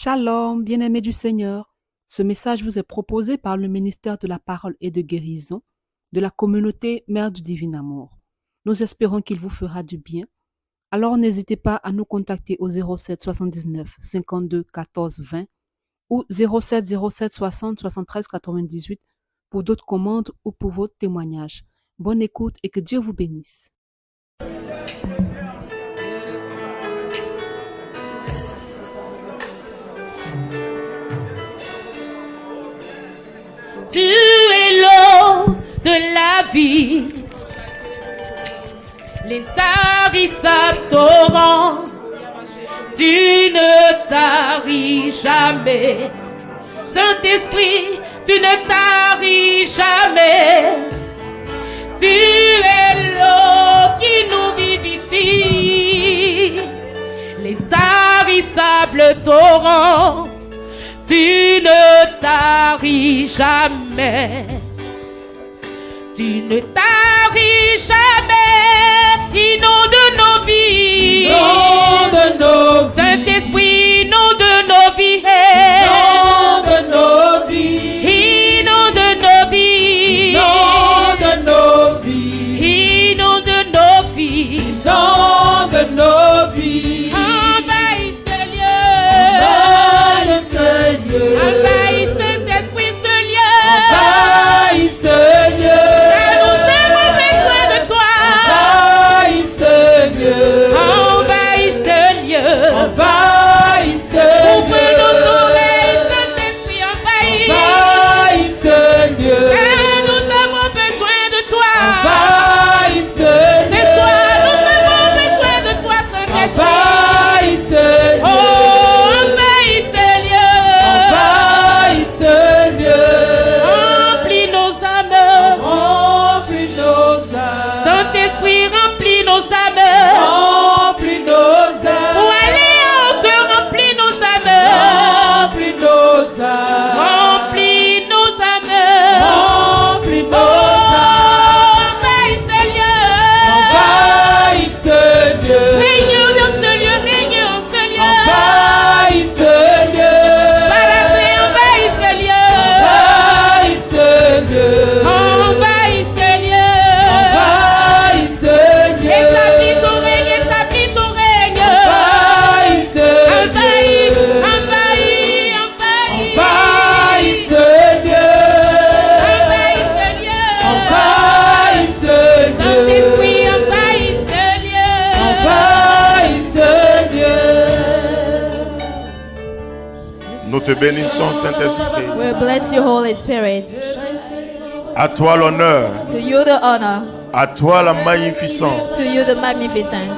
Shalom, bien-aimés du Seigneur. Ce message vous est proposé par le ministère de la Parole et de Guérison de la communauté Mère du Divin Amour. Nous espérons qu'il vous fera du bien. Alors n'hésitez pas à nous contacter au 07 79 52 14 20 ou 07 07 60 73 98 pour d'autres commandes ou pour vos témoignages. Bonne écoute et que Dieu vous bénisse. Tu es l'eau de la vie, l'intarissable torrent. Tu ne taris jamais, Saint-Esprit, tu ne taris jamais. Tu es l'eau qui nous vivifie, l'intarissable torrent. Tu ne taris jamais, tu ne taris jamais, inonde nos vies, inonde nos vies, Saint-Esprit, inonde nos vies, inonde nos vies, inonde nos vies, inonde nos vies, inonde nos vies, inonde nos vies. Envahis ce lieu, Envahis ce lieu, envahis Saint-Esprit ce lieu. envahis ce lieu, Nous avons besoin de toi. envahis ce lieu, Envahis ce lieu. envahis ce Ouvre lieu, nos oreilles, Saint-Esprit, envahis. envahis ce lieu, Car nous avons besoin de toi. envahis ce C'est lieu, toi, nous avons besoin de toi, Saint-Esprit. envahis ce lieu. Oh, envahis ce lieu. Envahis ce lieu, Remplis nos âmes. remplis nos âmes, Saint-Esprit, remplis nos âmes. remplis nos Pour âmes, aller en te remplis nos âmes. remplis nos âmes, Remplis nos âmes. remplis nos Oh, âmes. envahis ce lieu. Envahis ce lieu, Règne dans ce lieu, règne en ce lieu. envahis ce lieu, Paraclet, envahis ce lieu. envahis ce lieu, Envahis ce lieu. envahis ce lieu, Établis ton règne, établis ton règne. envahis ce Envahis, lieu, envahis, envahis. envahis ce lieu. Envahis ce lieu. Envahis ce Saint-Esprit, lieu, envahis ce lieu. envahis ce lieu. Nous te bénissons, Saint-Esprit. We bless you, Holy Spirit. À toi l'honneur, To you the honor, à toi la magnificence. to you the magnificent.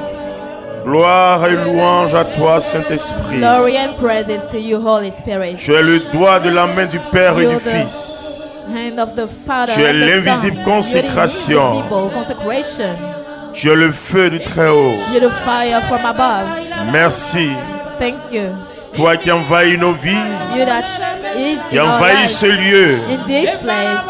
Gloire et louange à toi, Saint-Esprit. Glory and praises to you, Holy Spirit. Tu es le doigt de la main du Père et You're du the Fils. hand of the Father Tu es and the l'invisible Son. consécration. You're the invisible consecration. Tu es le feu du Très-Haut. You're the fire from above. Merci. Thank you. Toi qui envahis nos vies, You that is qui in our envahis life, ce lieu. in this place,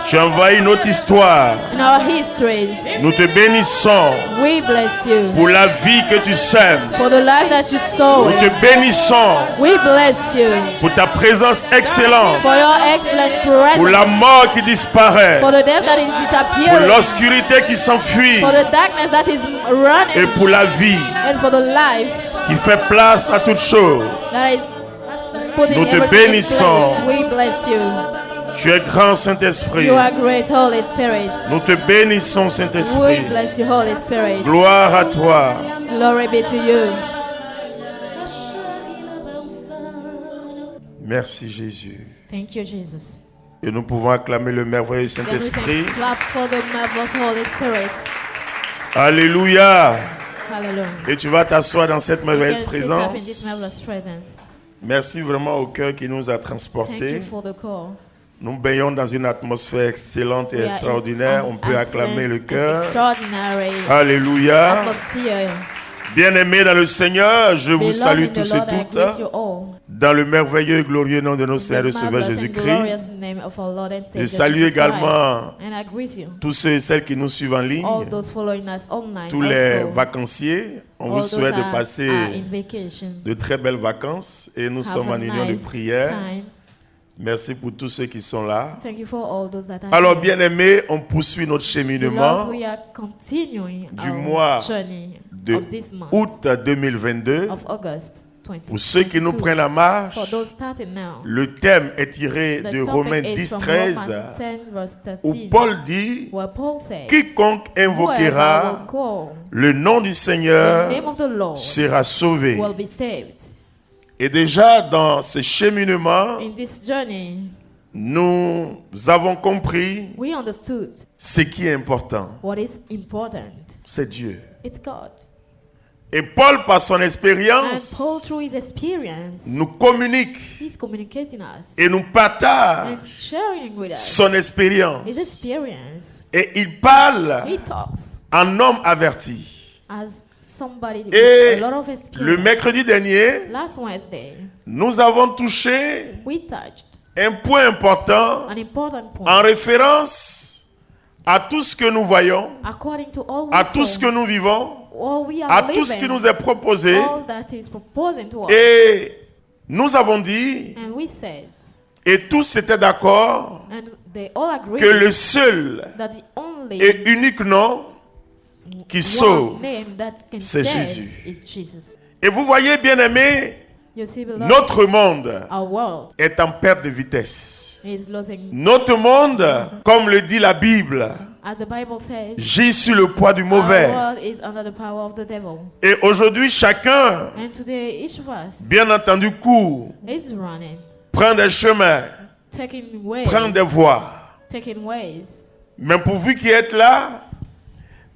Tu envahis notre histoire. in our histories. Nous te bénissons We bless you pour la vie que tu sèmes. for the life that you sow. Nous te bénissons We bless you pour ta présence excellente. for your excellent Pour presence. la mort qui disparaît. For the death that is Pour disappearing. l'obscurité qui s'enfuit. For the darkness that is Et running. pour la vie And for the life qui fait place à toutes choses. that is putting Nous te everything in bénissons. place. We bless you. Tu es grand, Saint-Esprit. You are great, Holy Spirit. Nous te bénissons, We Saint-Esprit. bless you, Holy Spirit. Gloire à toi. Glory be to you. Merci, Jésus. Thank you, Jesus. Et nous pouvons acclamer le merveilleux Then we Saint-Esprit. can clap for the marvelous Holy Spirit. Alléluia. Hallelujah. Et tu vas t'asseoir dans cette You merveilleuse can sit up in this présence. marvelous presence. Merci vraiment au cœur qui nous a Thank transportés. you for the call. Nous baignons dans une atmosphère excellente et We are in extraordinaire. an On peut acclamer le excellent and cœur. Extraordinary Alléluia. atmosphere. Bien-aimés dans le Seigneur, je vous Beloved salue in the tous et Lord, I toutes greet you all. dans le merveilleux et glorieux nom de notre In Seigneur et the Sauveur marvelous and Jésus-Christ. glorious name of our Lord and Je Savior salue Jesus également Christ. And I greet you, tous ceux et celles qui nous suivent en ligne, all those following us online, tous les also, vacanciers. On all vous those souhaite de are passer in vacation. de très belles vacances et nous Have sommes en a union de nice prière. time. Merci pour tous ceux qui sont là. Thank you for all those that are Alors, here. bien-aimés, on poursuit notre Beloved, cheminement we are continuing du our mois journey de of this month, août 2022. of August Pour ceux qui nous 2022. prennent la marche, For those starting now, le thème est tiré the de topic Romains is 10, from 13, Romans 10, verse 13, où Paul dit where Paul says, quiconque whoever invoquera will call le nom du the Seigneur name of the Lord sera sauvé. will be saved. Et déjà dans ce cheminement, In this journey, nous avons compris we understood ce qui est important. what is important. C'est Dieu. It's God. Et Paul, par son And expérience, Paul, through his experience, nous communique he's communicating us et nous partage and sharing with us son expérience. his experience. Et il parle He talks en homme averti. as somebody Et with a lot of le experience. mercredi dernier, Last Wednesday, nous avons touché we touched un point important an important point. en référence à tout ce que nous voyons, According to all we à tout ce que saw, nous vivons, all we are à tout ce living, qui nous est proposé. all that is proposing to us. Et nous avons dit, And we said, et tous étaient d'accord, and they all agreed que le seul that the only et unique nom qui one sauve, name that can c'est save Jésus. is Jesus. Et vous voyez, bien aimé, You see, beloved, notre monde our world est en perte de vitesse. is losing, Notre monde, comme le dit la Bible, as the Bible says, gît sur le poids du our mauvais. world is under the power of the devil. Et aujourd'hui, chacun, And today, each of us bien entendu, court, is running, prend des chemins, taking ways, prend des voies. taking ways. Mais pour vous qui êtes là,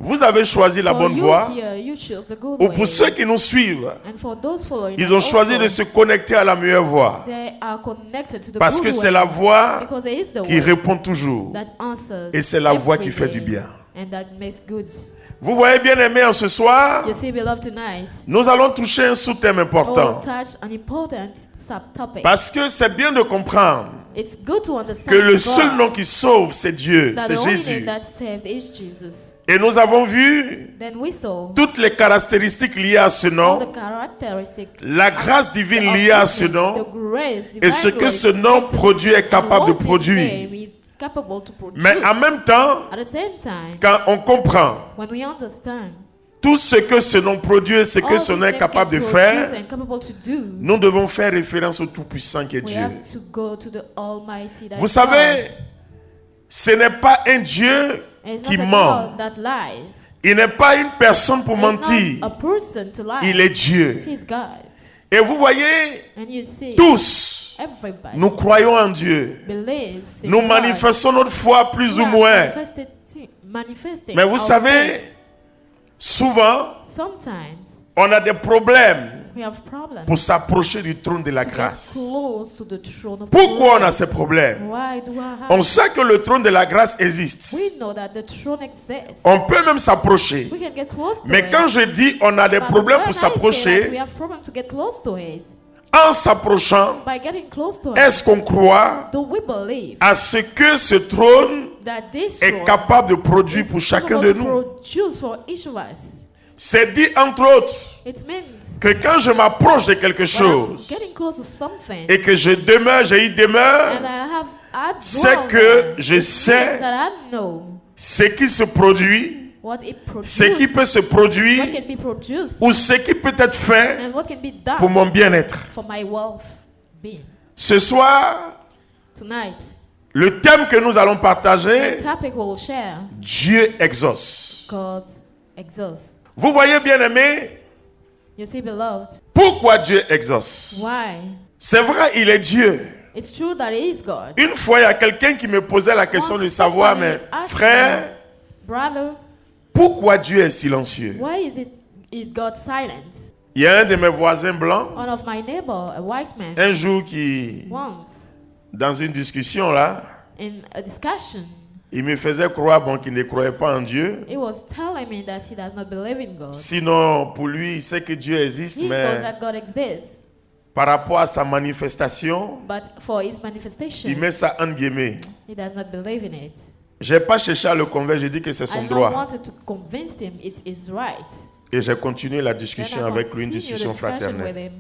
vous avez choisi la For bonne you voie. here, you choose the good Ou way. pour ceux qui nous suivent, And for those following ils us ont choisi also, de se connecter à la meilleure voie. they are connected to the Parce good que c'est way. la voie Because it is the qui way répond toujours. that answers Et c'est la voie qui fait du everything bien. and that makes good. Vous voyez, bien aimé, en ce soir, You see, beloved, tonight, nous allons toucher un sous-thème we'll important. touch an important subtopic. Parce que c'est bien de comprendre It's good to understand que le God, seul nom qui sauve, c'est Dieu, that c'est the only Jésus. name that saved is Jesus. Et nous avons vu Then we saw toutes les caractéristiques liées à ce all nom, the characteristics, la grâce divine of liée à this ce name, nom, the grace, et divine ce que grace ce nom given to produit this est capable and de what this produire. name is capable to produce. Mais en même temps, At the same time, quand on comprend when we understand tout ce que ce nom produit et ce que all ce this nom est name capable de can faire, produce and capable to do, nous devons faire référence au Tout-Puissant qui est we Dieu. have to go to the Almighty that Vous is savez, God. ce n'est pas un Dieu And it's qui not a ment. God that lies. Il n'est pas une personne pour It's mentir. not a person to lie. Il est Dieu. He's God. Et vous voyez, And you see, tous, everybody nous croyons en Dieu. believes in Nous God. manifestons notre foi plus We ou are moins. manifesting Mais vous our savez, faith. souvent, Sometimes on a des problèmes we have problems pour s'approcher du trône de la to get grâce. close to the throne of Pourquoi on a grace. ces problèmes? Why do I have On sait que le trône de la grâce existe. We know that the throne exists. On peut même s'approcher. We can get close to Mais it. quand je dis on a des But problèmes when pour I say that we s'approcher, have problems to get close to it, en s'approchant, by getting close to it, est-ce qu'on croit do we believe à ce que ce trône that this est throne capable de produire is pour chacun capable de to nous? produce for each of us? C'est dit entre autres It means que quand je m'approche de quelque when I'm chose getting close to something et que je demeure, je y demeure, and I c'est dwell que there, je it means sais that I know ce qui se produit, what it ce qui produces, peut se what produire can be produced, ou ce qui peut être fait and what can be pour done mon bien-être. for my wealth being. Ce soir, Tonight, le thème que nous allons the partager, topic we'll share, Dieu exauce. God exausts. Vous voyez, bien aimé, You see, beloved, pourquoi Dieu exauce? why? C'est vrai, il est Dieu. It's true that He is God. Une fois, il y a quelqu'un qui me posait la question de Once savoir, somebody mais asked frère, me, brother, pourquoi Dieu est silencieux? why is God silent? Il y a un de mes voisins blancs, One of my neighbor, a white man, un jour qui, once dans une discussion là, in a discussion, Il me faisait croire qu'il ne croyait pas en Dieu. He was telling me that he does not believe in God. Sinon, pour lui, il sait que Dieu existe, He knows mais that God exists, par rapport à sa manifestation, but for his manifestation, il met ça en guillemets. he does not believe in it. Je n'ai pas cherché à le convaincre, j'ai dit que c'est son I droit. wanted to convince him it's his right. Et j'ai continué la Then discussion I avec lui, une continued the discussion discussion with fraternelle. him.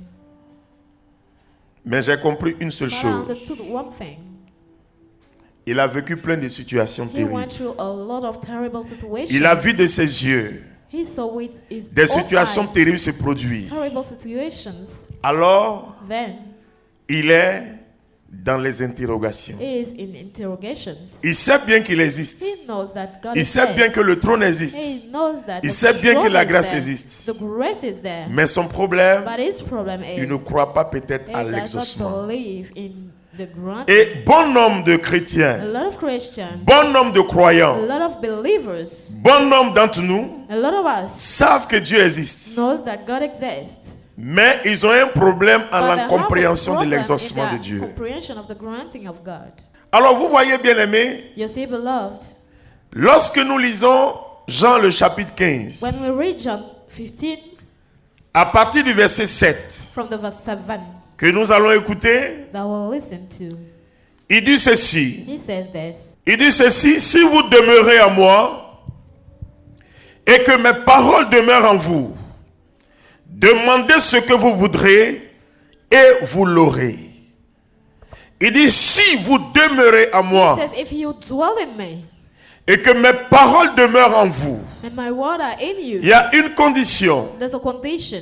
Mais j'ai compris une seule But I chose. understood one thing. Il a vécu plein de situations He terribles. went through a lot of terrible situations. Il a vu de ses yeux He saw with his des own situations eyes terribles se produire. terrible situations. Alors, Then il est dans les interrogations. he is in interrogations. Il sait bien qu'il existe. He knows that God Il sait exists. bien que le trône existe. He knows that Il the sait bien que throne la is grâce there. existe. The grace is there. Mais son problème, But his problem is il ne croit pas peut-être he à does l'exaucement. not believe in the grant. Et bon nombre de A chrétiens, lot of Christians, bon nombre de a croyants, lot of believers, bon nombre d'entre nous a lot of us savent que Dieu existe. knows that God exists. Mais ils ont un problème en But la they have a compréhension de problem in l'exaucement de their Dieu. comprehension of the granting of God. Alors vous voyez bien aimés, You see, beloved, lorsque nous lisons Jean le chapitre 15, when we read John 15 à partir du verset 7, from the verse 7 que nous allons écouter, that we'll listen to, il dit ceci. he says this. Il dit ceci, si vous demeurez en moi et que mes paroles demeurent en vous, demandez ce que vous voudrez et vous l'aurez. Il dit, si vous demeurez en He moi says, if you dwell in me et que mes paroles demeurent en vous, and my word are in il you, y a une condition. there's a condition.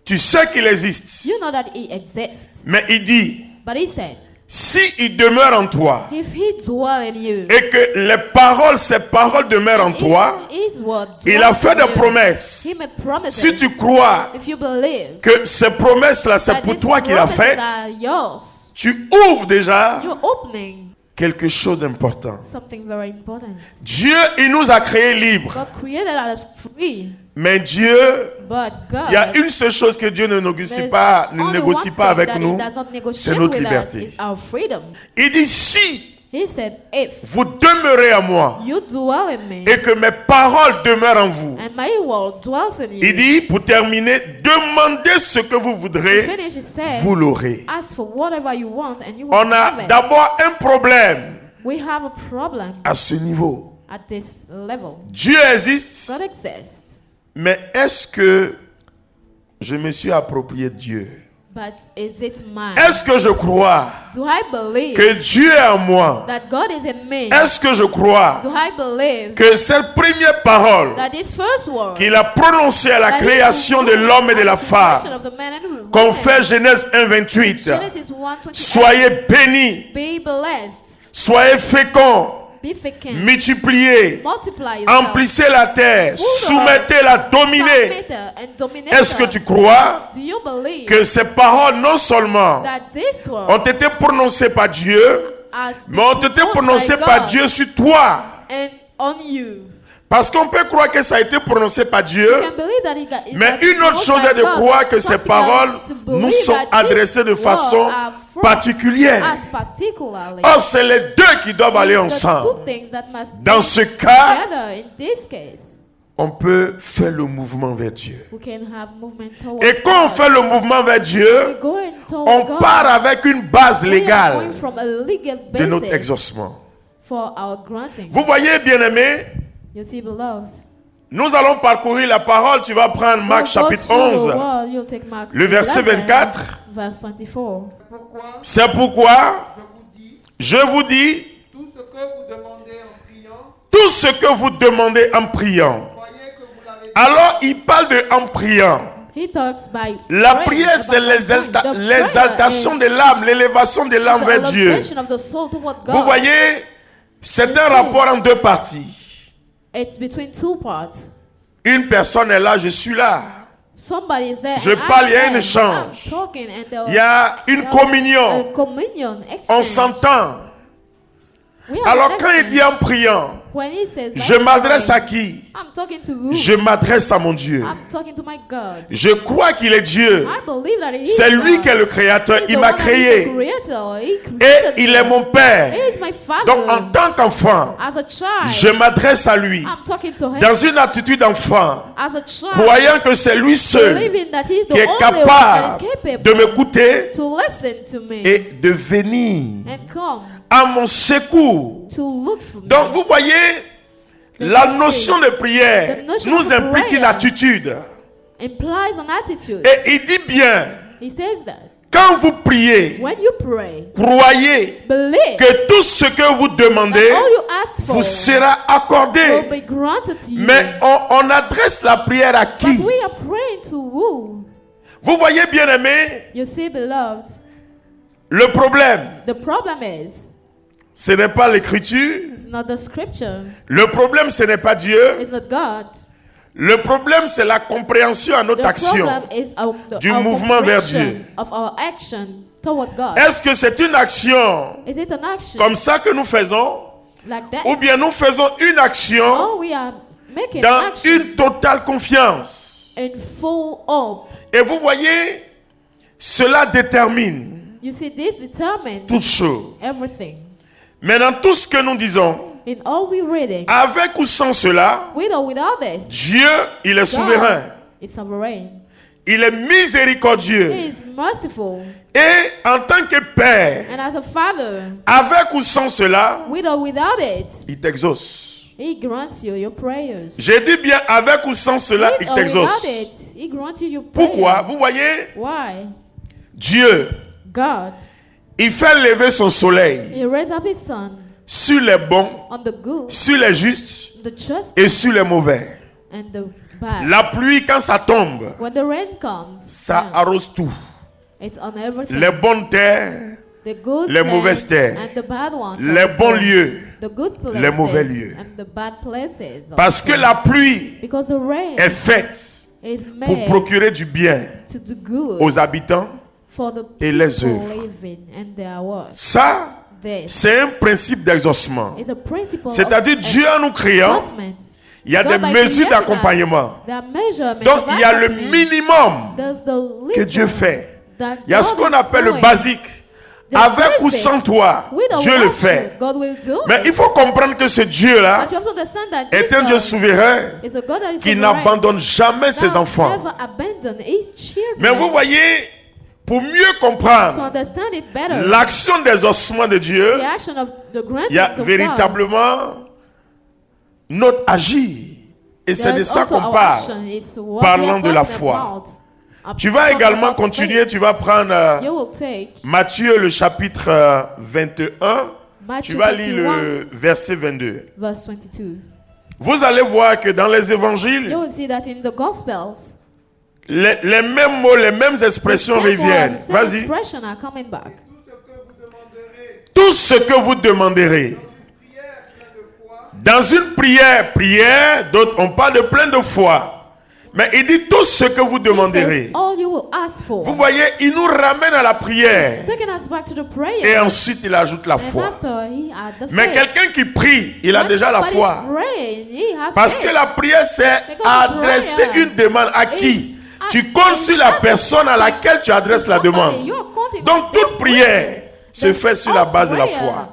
Tu sais qu'il existe. You know that he exists. Mais il dit, But he said, si il demeure en toi if he dwell in you, et que les paroles, ces paroles demeurent en toi, his word il a dwells fait in des you. promesses. He made promises. Si tu crois If you believe que ces promesses-là, c'est that pour these toi qu'il a promises faites, are yours, tu ouvres déjà you're opening quelque chose d'important. something very important. Dieu, il nous a créés libres. God created us free, Mais Dieu, but God, il y a une seule chose que Dieu ne négocie there's pas, ne only négocie one pas thing avec that nous. He does not c'est negotiate notre with us, liberté. is our freedom. Il dit, si He said, if vous demeurez en moi you dwell in me et que mes paroles demeurent en vous, and my word dwells in you, il dit, pour terminer, demandez ce que vous to voudrez, finish, he said, vous l'aurez. ask for whatever you want and you will On have a it. d'abord un problème We have a problem à ce niveau. at this level. Dieu existe, God exists, mais est-ce que je me suis approprié de Dieu? but is it mine? Est-ce que je crois Do I believe que Dieu est en moi? that God is in me? Est-ce que je crois Do I believe que cette première parole that His first word qu'il a prononcée à la that He création de pronounced l'homme et de at la the creation femme, of the man and woman, qu'on fait Genèse 1:28, Genesis 1:28, soyez bénis, be blessed, soyez féconds, be fecund, multipliez, multiply yourself, emplissez la terre, soumettez-la, dominez. submit her and dominate Est-ce que her. tu crois Do you believe que ces paroles non seulement that this word ont été prononcées par Dieu, has mais ont been été pronounced prononcées by par God Dieu sur toi? and on you? Parce qu'on peut croire que ça a été prononcé par Dieu, You can believe that it mais has been une autre pronounced chose by est de God. croire que ces Something paroles else to nous believe sont that these adressées de words façon are from particulière. us particularly. Or, c'est les deux qui doivent aller The ensemble. two things that must Dans be ce cas, together. In this case, on peut faire le mouvement vers Dieu. we can have movement towards Et quand on fait le mouvement vers Dieu, we're going towards on God. part avec une base We are légale going from a legal de notre basis exaucement. for our granting. Vous voyez, bien-aimés, You see, beloved. nous allons parcourir la parole. Tu vas prendre Marc We'll go chapitre through the 11, word. You'll take Mark le verset 11, 24. verse 24. C'est pourquoi Je vous dis, je vous dis, tout ce que vous demandez en priant, tout ce que vous demandez en priant. croyez que vous l'avez Alors, il parle de en priant. He talks by La praying prière, c'est about praying. The l'exaltation prayer de l'âme, l'élévation de is l'âme the vers Dieu. elevation of the soul toward God. Vous voyez, c'est un rapport en deux parties. It's between two parts. Une personne est là, je suis là. Somebody is there. Je and parle, I'm il y a un there. échange. I'm talking and there Il y a une a communion. communion On exchange. s'entend. We have Alors an quand il exchange. dit en priant, When he says, Je "Let me m'adresse pray," à qui? I'm talking to who? Je m'adresse à mon Dieu. I'm talking to my God. Je crois qu'il est Dieu. I believe that he is C'est lui God. qui est le créateur. He's Il the m'a one that is the créé. creator. He Et created il me. est mon Père. He is my father. Donc en tant qu'enfant, As a child, je m'adresse à lui. I'm talking to him. Dans une attitude d'enfant, As a child, croyant que c'est lui seul believing that he's the qui est only capable one that is capable de m'écouter to listen to me et de venir and come à mon secours. to look for me. Donc vous voyez, la notion de prière The notion nous of implique une prayer attitude. implies an attitude. Et il dit bien, He says that quand vous priez, when you pray, croyez believe que tout ce que vous that demandez all you ask for vous sera will accordé. be granted to you. Mais on adresse la prière à But qui? we are praying to who? Vous voyez, bien aimé, You see, beloved, le problème, the problem is ce n'est pas l'écriture. not the scripture. Le problème, ce n'est pas Dieu. It's not God. Le problème, c'est la compréhension à The notre action. problem is Du our mouvement vers comprehension Dieu. of our action toward God. Est-ce que c'est une action Is it an action comme ça que nous faisons? like that? Ou bien nous faisons une action Or we are making an dans action une totale confiance? in full hope. Et vous voyez, cela détermine You see, this determines toutes choses. everything. Mais dans tout ce que nous disons, In all we reading, avec ou sans cela, with or without this, Dieu, il est souverain. God is sovereign. Il est miséricordieux. He is merciful. Et en tant que Père, And as a father, avec ou sans cela, with or without it, il t'exauce. he grants you your prayers. J'ai dit bien avec ou sans cela, With il or without t'exauce. it, he grants you your prayers. Pourquoi? Vous voyez, Why? Dieu, God, il fait lever son soleil he raised up his son sur les bons, on the good, sur les justes the just, et sur les mauvais. and the bad. La pluie, quand ça tombe, When the rain comes, ça arrose tout. it's on everything. Les bonnes terres, The good les lands mauvaises terres, and the bad ones. les also. bons lieux. The good places les mauvais lieux. and the bad places. Parce also. que la pluie Because the rain est faite is pour made procurer du bien to do good aux habitants. for the et les people œuvres. living and their works. Ça, This c'est un principe d'exaucement. is a principle C'est-à-dire, of Dieu en nous créant, adjustment. il y a God des by mesures creating d'accompagnement. us, there are measurements Donc, of il y a le accompagnement. minimum There's the que little Dieu fait. that Il y a ce God qu'on is appelle le doing. basique. The Avec ou basic, sans toi, with or Dieu without le fait. you, God will do Mais it. il faut comprendre que ce Dieu-là But you have to understand that est this un Dieu God souverain is a God that is qui sovereign, n'abandonne jamais ses that enfants. never abandon his children. Mais vous voyez, pour mieux To comprendre understand it better, l'action des ossements de Dieu, the action of the il y a grandchildren of God, véritablement notre agir. Et c'est de there's ça also qu'on our parle. action, is what parlant we are de la talking foi. about. Tu vas Talking également about continuer, faith. tu vas prendre You will take Matthieu le chapitre 21, Matthew tu vas lire 21, le verset 22. verse 22. Vous allez voir que dans les évangiles, You will see that in the Gospels, les mêmes mots, les mêmes expressions the same reviennent. words, same Vas-y. expression are coming back. Tout ce que vous demanderez dans une prière, d'autres on parle de plein de foi. Mais il dit tout ce que vous He demanderez. says, all you will ask for. Vous voyez, il nous ramène à la prière. Taking us back to the prayer. Et ensuite, il ajoute la And foi. after he had the Mais faith. quelqu'un qui prie, il a When déjà la somebody's foi. praying, he has Parce faith. que la prière, c'est Because adresser prayer une demande à qui? is- Tu comptes sur la personne à laquelle tu adresses la Somebody, demande. you are counting Donc on this toute prière se The fait sur la all base de la prayer foi.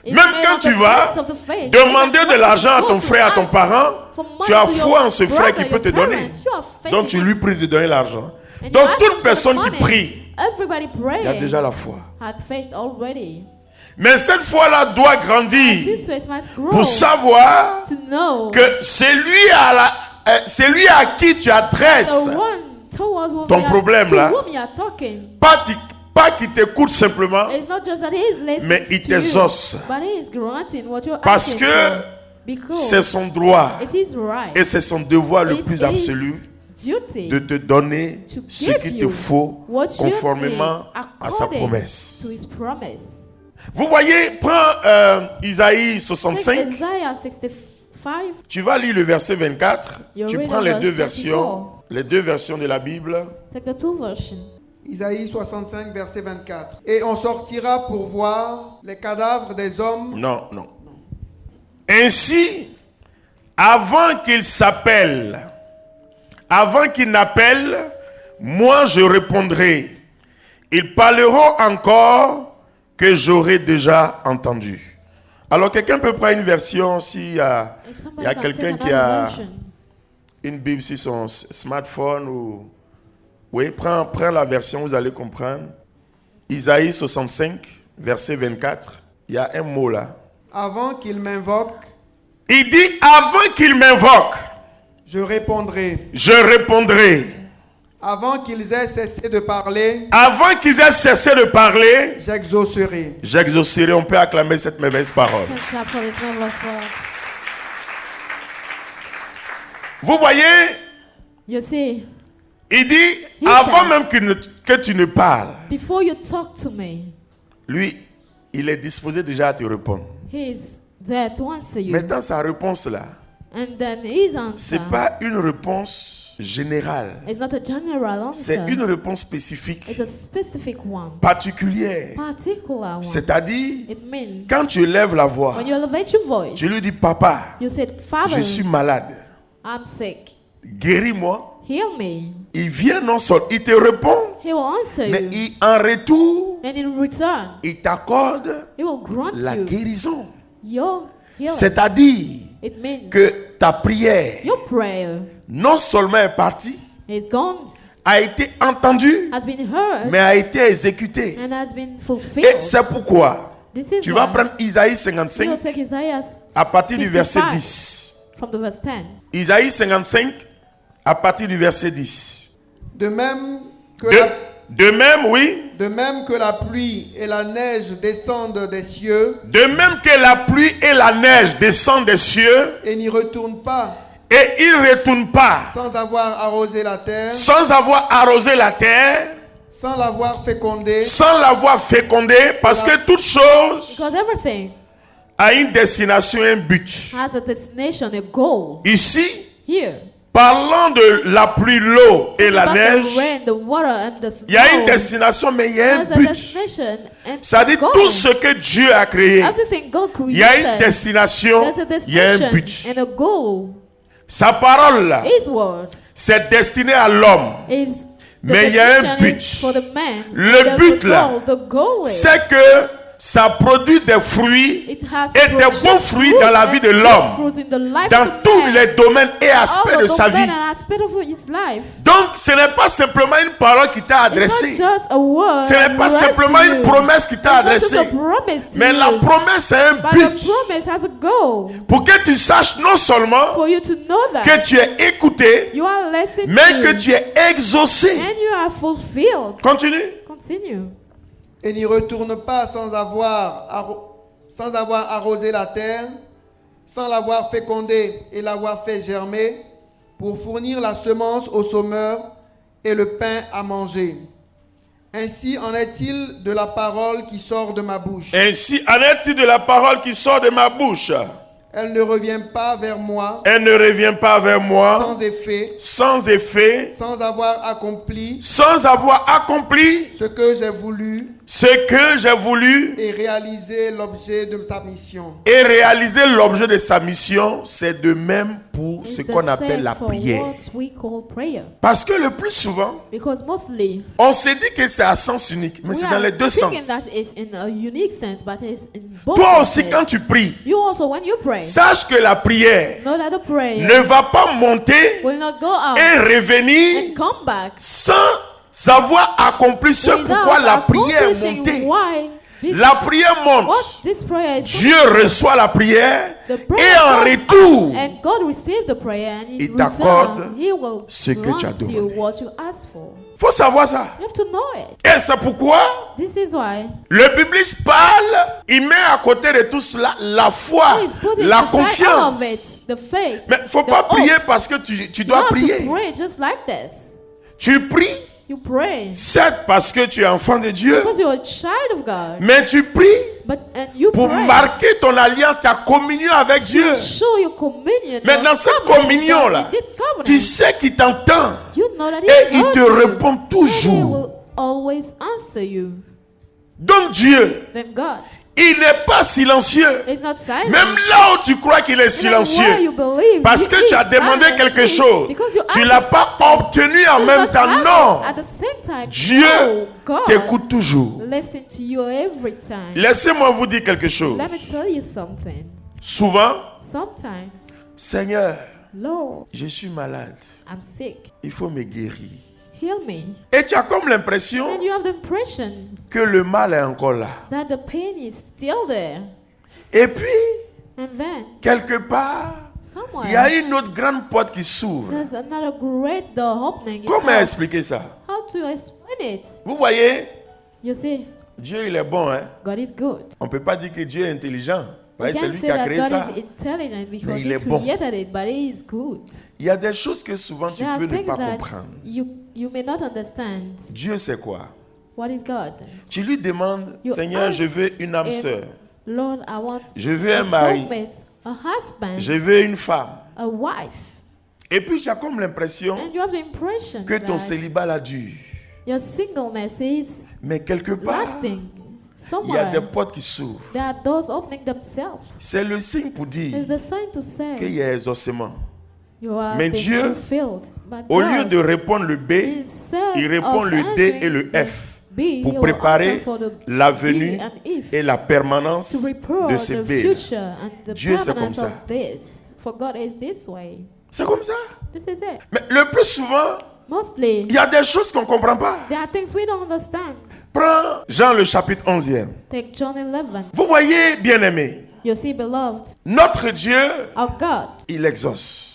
is Même made quand on tu the vas basis of the faith. demander Even de when l'argent à you ton go to frère, à ton ask parent, for money tu as to your foi en ce frère brother, qui peut your te donner. parents, you have faith Donc in tu him. lui pries de donner l'argent. And you Donc ask him toute for personne the qui money. prie, Everybody praying il a déjà la foi. had faith already. Mais cette foi-là doit grandir This faith must grow pour savoir to know que c'est lui à qui tu adresses. the one towards whom Ton you are, problème, to là. whom you are talking. Pas qu'il t'écoute simplement, It's not just that he is listening mais il to t'exauce. you, but he is granting what you're Parce asking que for. Because c'est son droit it is right. et c'est son devoir le It plus is absolu duty de te donner to ce give qu'il te you faut what you conformément need à sa according promesse. to his promise. Vous voyez, prends Isaïe Take 65, Isaiah 65. tu vas lire le verset 24, You tu read prends the les verse deux 24. versions, les deux versions de la Bible. Take the two versions. Isaïe 65, verset 24. Et on sortira pour voir les cadavres des hommes. Non. Ainsi, avant qu'il s'appelle, avant qu'il n'appelle, moi je répondrai. Ils parleront encore que j'aurai déjà entendu. Alors quelqu'un peut prendre une version s'il y a, If il y a somebody can quelqu'un take qui another a version. une Bible sur son smartphone ou... Oui, prends la version, vous allez comprendre. Isaïe 65, verset 24. Il y a un mot là. Avant qu'il m'invoque, Il dit, avant qu'il m'invoque, je répondrai. je répondrai. Avant qu'ils aient cessé de parler, Avant qu'ils aient cessé de parler, j'exaucerai. j'exaucerai. On peut acclamer cette merveilleuse parole. Let's clap for this marvelous word. Vous voyez, You see, il dit, Il avant fait. même que tu ne parles, before you talk to me, lui, il est disposé déjà à te répondre. He is there to answer you. Maintenant, sa réponse là, And then His answer c'est pas une réponse générale. is not a general C'est answer. une réponse spécifique, It's a specific one, particulière. particular one. C'est-à-dire, It means quand tu élèves la voix, when you elevate your voice, tu lui dis, papa, you said, Father, je suis malade, I'm sick. guéris-moi. Heal me. Il vient non seulement, il te répond, He will answer mais you. en retour, And in return, il t'accorde He will grant la you guérison. your healing. C'est-à-dire It means que ta prière, your prayer non seulement est partie, is gone, a été entendue, has been heard, mais a été exécutée. and has been Et fulfilled. c'est pourquoi This is tu vas why prendre Isaïe you 55 will take Isaiah à partir du verset 55 10. from the verse 10. Isaïe 55 à partir du verset 10. De même que De même, oui, de même que la pluie et la neige descendent des cieux de même que la pluie et la neige descendent des cieux et n'y retournent pas et ils ne retournent pas sans avoir arrosé la terre, sans avoir arrosé la terre, sans l'avoir fécondée, sans l'avoir fécondée, parce que toute chose Because everything a une destination et un but. has a destination, a goal. Ici, Here, parlant de la pluie, l'eau et la about the neige, rain, the water, and the snow, il y a une destination, mais il y a un has a but. destination and C'est-à-dire a goal. tout ce que Dieu a créé, Everything God il y a une created, destination, there's a il y a un destination but. and a goal. Sa parole, là, His word c'est destiné à l'homme. is the Mais il y a un destination but. is for the man. Le but, là, the goal is C'est que ça produit des fruits it has et des produced bons fruits fruit dans la and vie de good l'homme, fruit in the life dans of the tous man. les domaines et aspects All de the sa domain vie. and aspect of his life. Donc, ce n'est pas simplement une parole qui t'a It's not adressée. just a word. Ce n'est pas addressed simplement to une you. promesse qui t'a It's not just adressée. a promise to Mais you. la promesse est un But the but promise has a goal pour que tu saches non seulement for you to know that que tu es écouté, you are listened mais to que tu es exaucé. and you are fulfilled. Continue. Continue. et n'y retourne pas sans avoir arrosé la terre, sans l'avoir fécondée et l'avoir fait germer, pour fournir la semence au sommeur et le pain à manger. Ainsi en est-il de la parole qui sort de ma bouche. Ainsi en est-il de la parole qui sort de ma bouche. Elle ne revient pas vers moi Elle ne revient pas vers moi sans effet, sans avoir accompli sans avoir accompli ce que j'ai voulu ce que j'ai voulu et réaliser l'objet de sa mission. et réaliser l'objet de sa mission. C'est de même pour It's ce the qu'on appelle same la for prière. what we call prayer. Parce que le plus souvent, Because mostly on s'est dit que c'est à sens unique, mais we c'est are dans les deux thinking sens. that it's in a unique sense, but it's in both Toi aussi, senses. quand tu pries, You also, when you pray, sache que la prière know that the prayer ne va pas monter will not go out et revenir and come back sans avoir accompli ce without pourquoi la prière est accomplishing montée. why this, La prière monte. what this prayer is. Dieu reçoit la prière The et prayer en goes retour, out, and God receives the prayer, and in il t'accorde return, He will ce que tu as grant you demandé. what you ask for. faut savoir ça. You have to know it. Et c'est pourquoi This is why le bibliste parle, il met à côté de tout cela la foi, He's putting la aside all confiance. of it, the faith. Mais il ne faut the pas hope. prier parce que tu You dois have prier. to pray just like this. Tu pries, You pray certes parce que tu es enfant de Dieu, because you're a child of God, mais tu pries and you pour pray marquer ton alliance, ta communion avec Dieu. to show your communion. Mais your dans cette covenant communion-là, with this covenant, tu sais qu'il t'entend you know that He et il heard te you, répond and He toujours. will always answer you. Donc Dieu, Then God, Il n'est pas silencieux. It's not silent. Même là où tu crois qu'il est Even where silencieux. you believe Parce he que tu is as demandé silent, quelque chose. because you Tu ne asked l'as pas something. obtenu en You même not temps. have Non. it at the same time. Dieu No, God t'écoute toujours. listen to you every time. Laissez-moi vous dire quelque chose. Let me tell you something. Souvent, Sometimes, Seigneur, Lord, je suis malade. I'm sick. Il faut me guérir. Heal me. Et tu as comme l'impression And you have the impression que le mal est encore là. that the pain is still there. Et puis, And then, quelque part, somewhere, il y a une autre grande porte qui s'ouvre. there's another great door opening. Comment itself. expliquer ça? How to explain it? Vous voyez, You see, Dieu il est bon. Hein? God is good. On ne peut pas dire que Dieu est intelligent. We C'est can't lui say qui a that créé God ça. is intelligent because il He est bon. created it, but He is good. Il y a des choses que souvent tu There are peux ne things pas that comprendre. you may not understand. Dieu c'est quoi? What is God? Tu lui demandes, You Seigneur, ask je veux une âme him, sœur. Lord, I want Je veux a un mari. soulmate, a husband, Je veux une femme. a wife. Et puis tu as comme l'impression And you have the impression que ton that célibat l'a dure. your singleness is Mais quelque part, lasting. il y a des Somewhere, portes qui s'ouvrent. there are doors opening themselves. C'est le signe pour dire It's the sign to qu'il say y a exaucement. you are Mais being Dieu, fulfilled. But Au lieu God, de répondre le B, instead il répond of le D answering et le the F B, pour he will préparer answer for the la D venue and if et la permanence to prepare de ce the B. future and the Dieu, c'est permanence comme of ça. this. For God is this way. C'est comme ça. This is it. Mais le plus souvent, Mostly, il y a des choses qu'on ne comprend pas. there are things we don't understand. Prends Jean le chapitre 11e. Take John 11. Vous voyez, bien-aimés, You see, beloved, notre Dieu, our God, il exauce.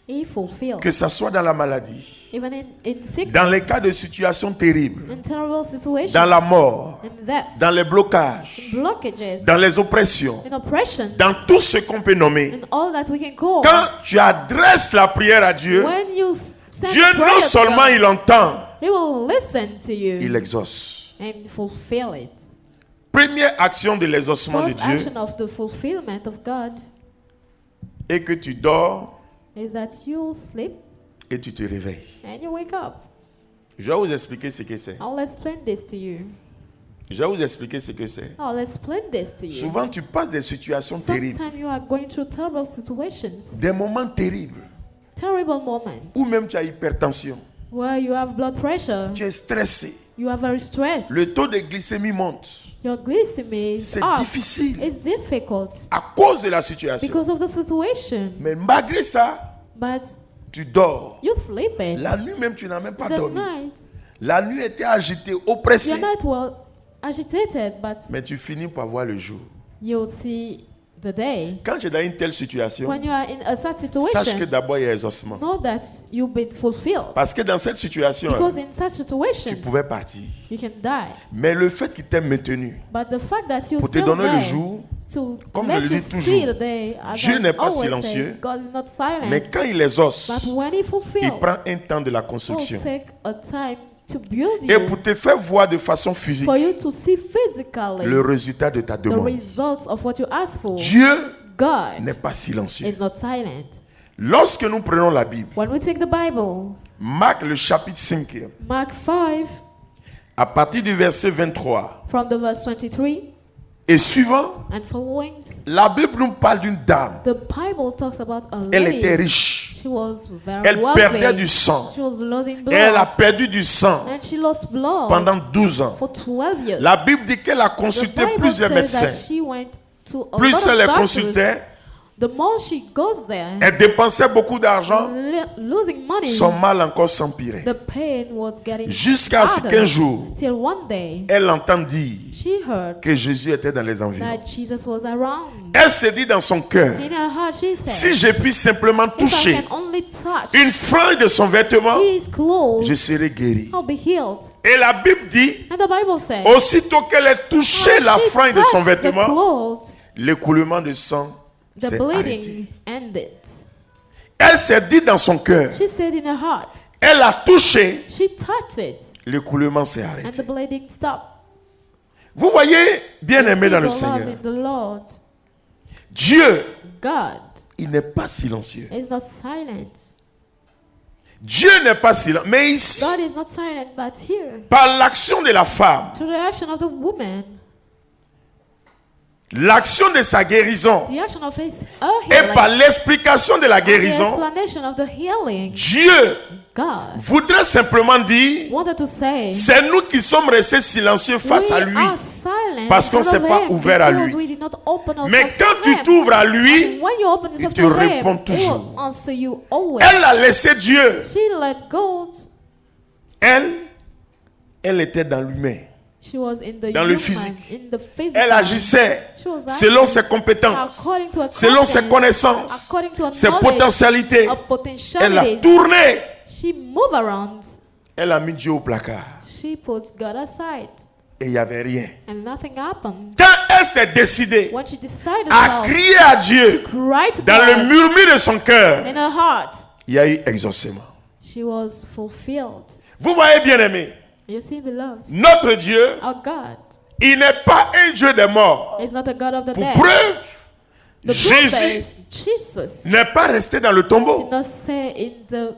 He fulfills. Que ce soit dans la maladie, Even in sickness, dans les cas de situations terribles, in terrible situations, dans la mort, in death, dans les blocages, in blockages, dans les oppressions, in oppression, dans tout ce qu'on peut nommer. in all that we can call. Quand tu adresses la prière à Dieu, When you send Dieu prayer non to seulement God, il entend, He will listen to you il exauce. and fulfill it. Première action de l'exaucement de First Dieu action of the fulfillment of God est que tu dors is that you sleep et tu te réveilles. and you wake up. Je vais vous expliquer ce que c'est. I'll explain this to you. Je vais vous expliquer ce que c'est. I'll explain this to you. Souvent, tu passes des situations terribles, Sometimes you are going through terrible situations, des moments terribles, terrible moments, ou même tu as hypertension, where you have blood pressure, tu es stressé, you are very stressed, le taux de glycémie monte. your glycemia is C'est up. difficile It's difficult à cause de la situation. because of the situation, Mais malgré ça, but tu dors. you're sleeping. La nuit même, tu n'as même pas The dormi. night, La nuit était agitée, oppressée. you're not well agitated, but Mais tu finis par voir le jour. you'll see the day. Quand tu es dans une telle situation, When you are in a sad sache que situation, d'abord il y a exaucement. know that you've been fulfilled. Parce que dans cette situation, Because in such tu situation, pouvais partir. you can die. Mais le fait qu'il t'ait maintenu But the fact that you pour te still donner le there jour, to comme let je le you dis see toujours, the day, as Dieu I n'est pas always silencieux, say, God is not silent. mais quand il exauce, But when He il fulfills, prend un temps de la He'll construction. take a time to build Et you, pour te faire voir de façon physique for you to see physically le résultat de ta the demande. results of what you ask for. Dieu God n'est pas silencieux. is not silent. Lorsque nous prenons la Bible, When we take the Bible, Marc le chapitre 5, Mark 5, à partir du verset 23 from the verse 23 et suivant, and following, la Bible nous parle d'une dame. the Bible talks about a Elle lady. était riche. She was very Elle wealthy. perdait du sang. She was losing blood. Et elle a perdu du sang And she lost blood pendant 12 ans. for 12 years. La Bible dit qu'elle a The consulté Bible plusieurs says that médecins. she went to a Plus lot elle of les doctors. consultait, The more she goes there, elle dépensait beaucoup d'argent, losing money, son mal encore s'empirait. the pain was getting Jusqu'à ce harder. qu'un jour, Till one day, elle entend dire she heard que Jésus était dans les environs. that Jesus was around. Elle se dit dans son cœur, In her heart, she said, si je puis simplement if I toucher can only touch une frange de son vêtement, his clothes, je serai guéri. I'll be healed. Et la Bible dit, And the Bible says, aussitôt qu'elle ait touché when la she frange de son touched the vêtement, clothes, l'écoulement de sang the s'est arrêté. bleeding ended. Elle s'est dit dans son cœur, She said in her heart, elle a touché, she touched it, l'écoulement s'est and arrêté. the bleeding stopped. Vous voyez, bien aimé dans le Beloved Seigneur, in the Lord, Dieu, God il n'est pas silencieux. is not silent. Dieu n'est pas silencieux. Mais ici, God is not silent, but here, par l'action de la femme, to the action of the woman, l'action de sa guérison the action of his et par healing, l'explication de la and the guérison, explanation of the healing, Dieu God voudrait simplement dire, wanted to say, c'est nous qui sommes restés silencieux face à lui. are silent parce qu'on in front s'est of pas him ouvert à because lui. we did not open ourselves Mais to quand tu him. t'ouvres à And lui, when you open yourself il te to him, répond he toujours. will answer you always. elle a laissé Dieu. She let go. Elle était dans l'humain. She was in the Dans le human, physique. in the physical. Elle agissait She was selon acting ses compétences, according to her selon ses competence, connaissances, according to her ses knowledge, potentialités. her Elle a potentialities. tourné. She moved around. Elle a mis Dieu au placard. She put God aside, Et il n'y avait rien. and nothing happened. Quand elle s'est décidée When she decided à crier à Dieu cry to dans le God murmure de son cœur, in her heart, il y a eu exaucement. she was fulfilled. Vous voyez, bien aimé, You see, beloved, notre Dieu, our God il n'est pas un Dieu des morts. is not a God of the Pour dead. preuve, The proof Jésus is Jesus n'est pas resté dans le did tombeau. not say in the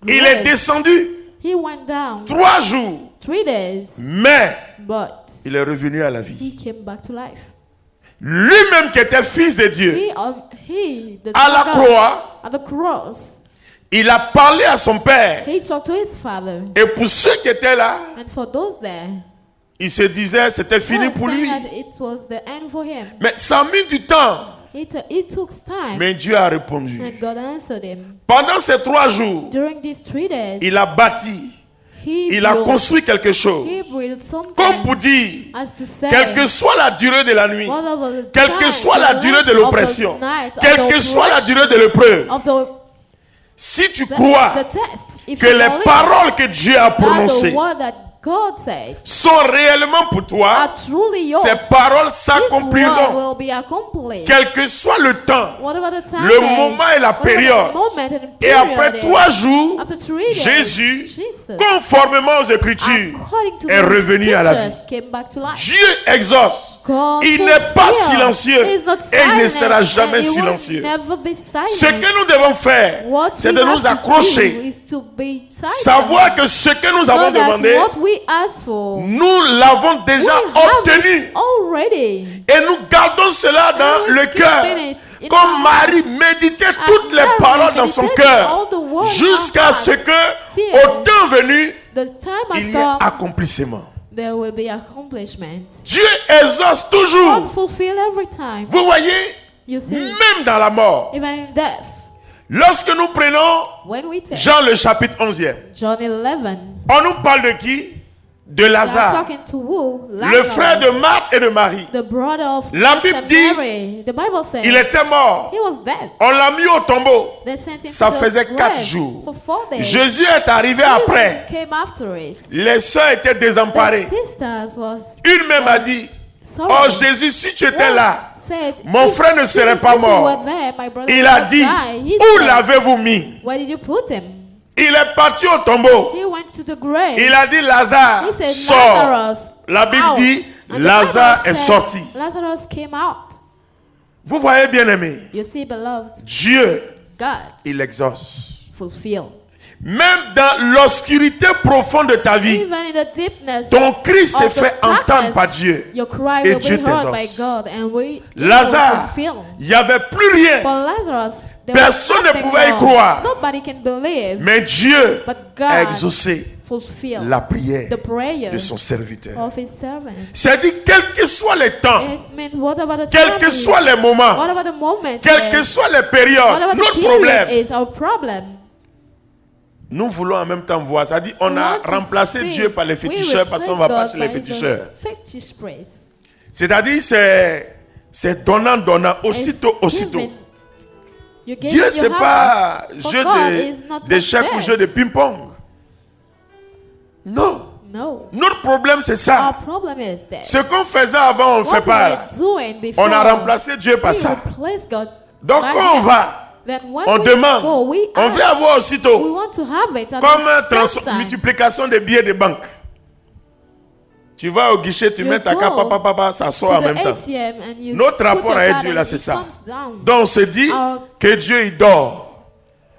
Il est grave. descendu He went down 3 jours, 3 days, mais but il est revenu à la vie. he came back to life. Lui-même qui était fils de Dieu, He the à Son la of God, croix, at the cross, il a parlé à son père. he talked to his father, Et pour ceux qui étaient là, and for those there, il se disait c'était fini was pour saying lui. that it was the end for him. Mais ça a mis du temps. It took time, Mais Dieu a répondu. and God answered him. Pendant ces 3 jours, During these 3 days, il a bâti, il a construit quelque chose. he built something, Comme pour dire, as to say, quelle que soit la durée de la nuit, whatever the quelle que time, soit the la durée de length of l'oppression, the night, of quelle the que soit la oppression, durée de l'épreuve, of the si tu crois the test, if que you les believe paroles que Dieu a that the prononcées word that God said sont réellement pour toi, are truly yours, ces paroles this word s'accompliront. will be accomplished. Quel que soit le temps, Whatever the time le is, moment et la whatever période. the moment and Et period après is, 3 jours, after 3 days, Jésus, Jesus, conformément aux Écritures, according to est the revenu à la vie. scriptures, came back to life. Dieu exauce. God Il n'est pas fulfilled. silencieux He is not et il ne silent, sera jamais and he will silencieux. never be silent. Ce que nous devons faire, What c'est we de have nous to accrocher, do is to be tight. savoir que ce que nous avons Know that demandé, what we asked for, nous l'avons déjà we have obtenu. it already. Et nous gardons cela dans And we le keep cœur. it in Comme our Marie méditait toutes les Mary paroles dans son meditated cœur, all the words in jusqu'à her ce heart. que, Till au temps venu, The time has il y ait come, accomplissement. there will be accomplishments. Dieu exauce God toujours. fulfill every time. Vous voyez, You see, même dans la mort, even in death, lorsque nous prenons when we take Jean le chapitre 11e, John 11, on nous parle de qui? De we are Lazare, talking to who? le Lazarus, frère de Marthe et de Marie. the brother of La Martha Bible and dit, Mary. The Bible says Il était mort. he was dead. On l'a mis au tombeau. They sent him Ça to the faisait 4 grave jours. for 4 days. Jésus est arrivé après. Jesus came after it. Les sœurs étaient The désemparées. sisters was Une même a dit, sorry. oh Jésus, si tu étais là, Said, mon "If frère ne serait Jesus, pas if you mort." were there, my brother il would a not dit, die. He où said, l'avez-vous mis? where did you put him? Il est parti au tombeau. He went to the grave. Il a dit, Lazare, He said, sors. Lazarus, La Bible out. dit, And the Lazare Bible est said, sorti. Lazarus came out. Vous voyez, bien aimé, You see, beloved, Dieu, God il exauce. fulfilled. Même dans l'obscurité profonde de ta vie, Even in the deepness ton cri s'est of the fait entendre darkness, par Dieu. your cry Et will Dieu be heard by t'exauce. God, and we Lazare, will fulfill. il n'y avait plus rien. For Lazarus, there Personne was ne nothing pouvait y more. croire. Nobody can believe, Mais Dieu but a God exaucé fulfilled la prière the prayer de son serviteur. of his servant. C'est-à-dire, quels que soient les temps, It meant whatever the quels time que is, soient les moments, whatever the moment quelles que is, soient les périodes, whatever the notre period problème, is our problem. nous voulons en même temps voir. Ça dit, on We a want to remplacé see. Dieu par les We féticheurs parce qu'on ne va replace pas God chez les by the féticheurs. fetish praise. C'est-à-dire, c'est donnant, aussitôt, It's aussitôt. given. You gave Dieu, it, you c'est have pas it. For jeu God is not d'échecs like ou this. jeu de ping-pong. Non. No. Notre problème, c'est Our ça. problem is that Ce qu'on faisait avant, on ne fait what we pas. were doing before, On a remplacé Dieu par we ça. replaced God Donc, by quand on him. va, Then when on we demande, go, we on ask. veut avoir We aussitôt, want to have it at comme the same time. multiplication des billets de banque. Tu vas au guichet, tu You mets ta go carte, ça sort en to the même temps. ATM and you Notre put rapport your avec card Dieu, and là, it c'est ça. comes down. Donc, on se dit Our- que Dieu, il dort.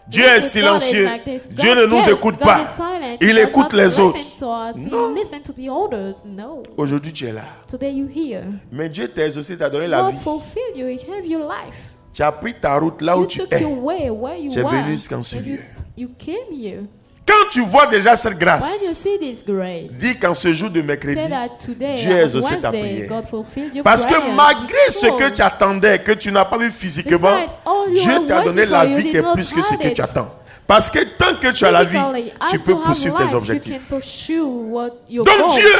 Dieu est Because God is silencieux. like this. Dieu God- ne nous yes, écoute God pas. is silent. Il does écoute not les listen autres. to us. Non. He listens to the others. No. Aujourd'hui, tu es là. Today you hear. Mais Dieu t'a exaucé, t'a donné la God vie. fulfill you. He gave you life. Tu as pris ta route là où You tu took es. your way where you Tu es are. venu jusqu'en ce And lieu. you came here. Quand tu vois déjà cette When you grâce, see this grace, dis qu'en ce jour de mercredi, say that today, Dieu a on exaucé ta Wednesday, prière. God fulfilled your Parce que prayer. malgré ce que Because tu attendais, que tu n'as pas vu physiquement, beside all you Dieu are t'a donné waiting la for, you vie did qui est not plus que ce have que it. tu attends. Parce que tant que tu as la vie, Physically, tu as peux you have poursuivre tes life, you objectifs. can pursue what your Donc goals. Dieu,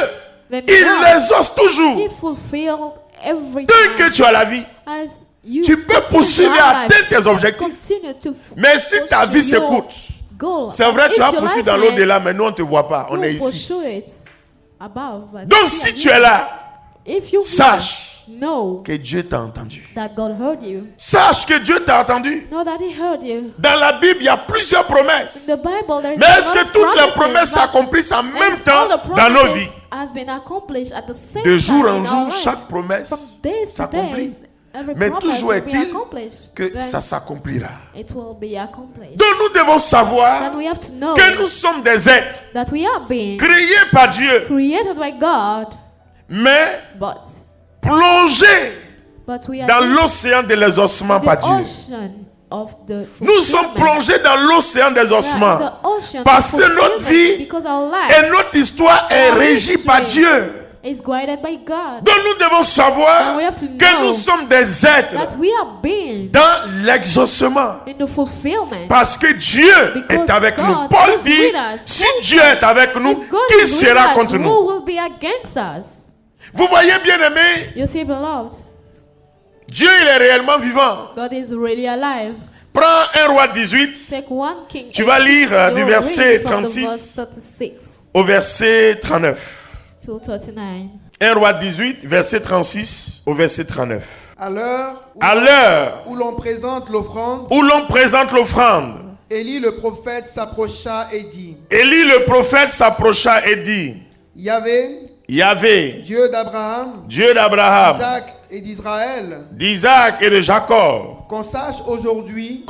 Then il God, exauce toujours. He fulfilled every Tant que time. tu as la vie, As you tu peux continue poursuivre to et have atteindre life, tes objectifs. continue to Mais si ta vie pursue your s'écoute, goal. c'est vrai, And tu if as your poursuivi life dans ends, l'au-delà, mais nous on ne te voit pas, on you est ici. pursue it above, but Donc here si you tu es là, if you sache know que Dieu t'a entendu. that God heard you, Sache que Dieu t'a entendu. know that He heard you. Dans la Bible, il y a plusieurs promesses. In the Bible, there is Mais a est-ce lot que of toutes les promises, promesses but s'accomplissent en même all temps the dans nos promises vies? has been accomplished at the same De jour time en in our jour, life. chaque promesse From days to s'accomplit. days, every Mais promise toujours will be est-il accomplished. que Then ça s'accomplira. it will be accomplished. Donc nous devons savoir Then we have to know que nous sommes des êtres that we are being créés par Dieu, created by God, mais but plongés we are dans in l'océan de l'exaucement the par Dieu. ocean of the Nous sommes fulfillment. plongés dans l'océan des We are in ossements. the ocean Parce of que notre fulfillment vie because our life et notre histoire est Our régie par history Dieu. is guided by God. Donc nous devons savoir And we have to que know nous sommes des êtres That we are being dans l'exaucement. in the fulfillment. Parce que Dieu Because est avec God nous. Paul is dit, with us. si Dieu est avec nous, If God qui is with sera us, contre who nous? will be against us? Vous voyez, bien aimé, You see, beloved, Dieu il est réellement vivant. God is really alive. Prends 1 Roi 18 Take 1 King. Tu vas 18, lire, du you verset read from the 36. verse 36 au verset 39. to 39. 1 Roi 18, verset 36 au verset 39. À l'heure À l'heure où l'on présente l'offrande, où l'on présente l'offrande, Élie le prophète s'approcha et dit, Élie le prophète s'approcha et dit, Yahvé, Dieu d'Abraham, Dieu d'Abraham, d'Isaac et d'Israël, d'Isaac et de Jacob, qu'on sache aujourd'hui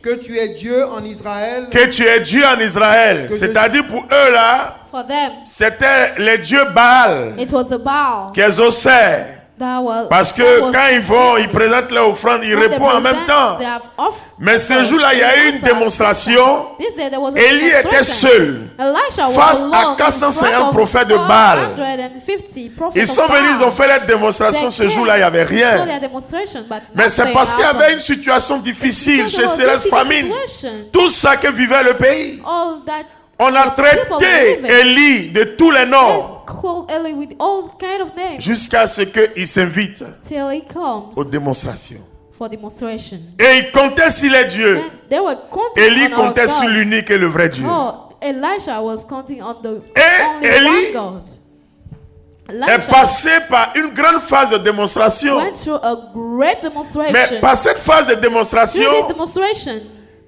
que tu es Dieu en Israël, que tu es Dieu en Israël. Que je- C'est-à-dire pour eux là, For them, c'était les dieux Baal it was the Baal qui exauçaient. that was. Parce que that was quand ils vont, ils présentent leur offrande, ils when they répondent en même present, temps. they have off- Mais ce jour-là, il y a eu une démonstration. This day there was a Élie était demonstration. seul. Elisha was face alone à in 450 front of prophètes de Baal. 450 prophets Ils sont of venus, ils ont Baal. fait leur démonstration. Ce jour-là, il n'y avait They saw rien. their demonstration, but Mais c'est nothing parce qu'il y avait happened. une situation difficile, Because there was sécheresse, difficult famine. situation. Tout ça que vivait le pays. All that On a traité Élie de tous les noms is called Eli with all kind of names jusqu'à ce qu'il s'invite till he comes aux démonstrations. for demonstration. Et il comptait sur les dieux. Then they were counting Élie on our comptait sur God. l'unique et le vrai Dieu. Oh, Elisha was counting on the Et only Élie one God. Est Elisha passé par une grande phase de démonstration. went through a great Mais demonstration. par cette phase de Through démonstration, this demonstration,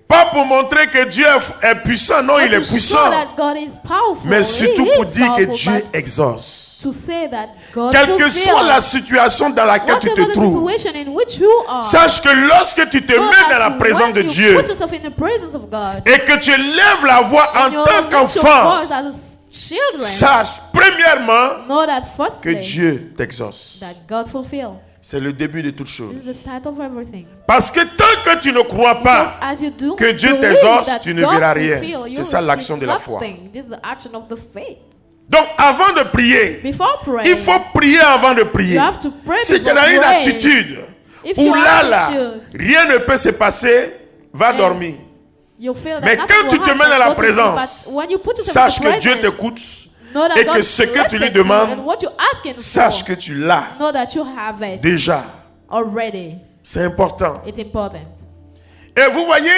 pas pour montrer que Dieu est puissant, non, il not est to show puissant, that God is powerful, mais surtout He pour is dire que powerful, Dieu but exauce. to say that God Quelle que fulfills. soit la situation dans laquelle tu Whatever te the trouves, situation in which you are, sache que lorsque tu te know mets dans that la présence de when you Dieu put yourself in the presence of God, et que tu lèves la voix en and you tant lift your qu'enfant, voice as children, sache premièrement know that que firstly, Dieu t'exauce. that God fulfills. C'est le début de toute chose. This is the start of everything. Parce que tant que tu ne crois Because pas as you do que Dieu believe t'exauce, that tu ne God verras rien. fulfill, you C'est ça will l'action see de la foi. nothing. This is the action of the faith. Donc avant de prier, Before praying, il faut prier avant de prier. you have to pray Si tu before as une praying. attitude If où you là, have là, issues, rien ne peut se passer, va Yes. dormir. you feel that Mais nothing quand tu will te happen, mets dans la go to sleep. présence, But when you put yourself sache in que the Dieu presence, t'écoute know that et God que ce que tu lui listens to you, demandes, and what you asking sache for, que tu l'as know that you have it déjà. already. C'est important. It's important. Et vous voyez,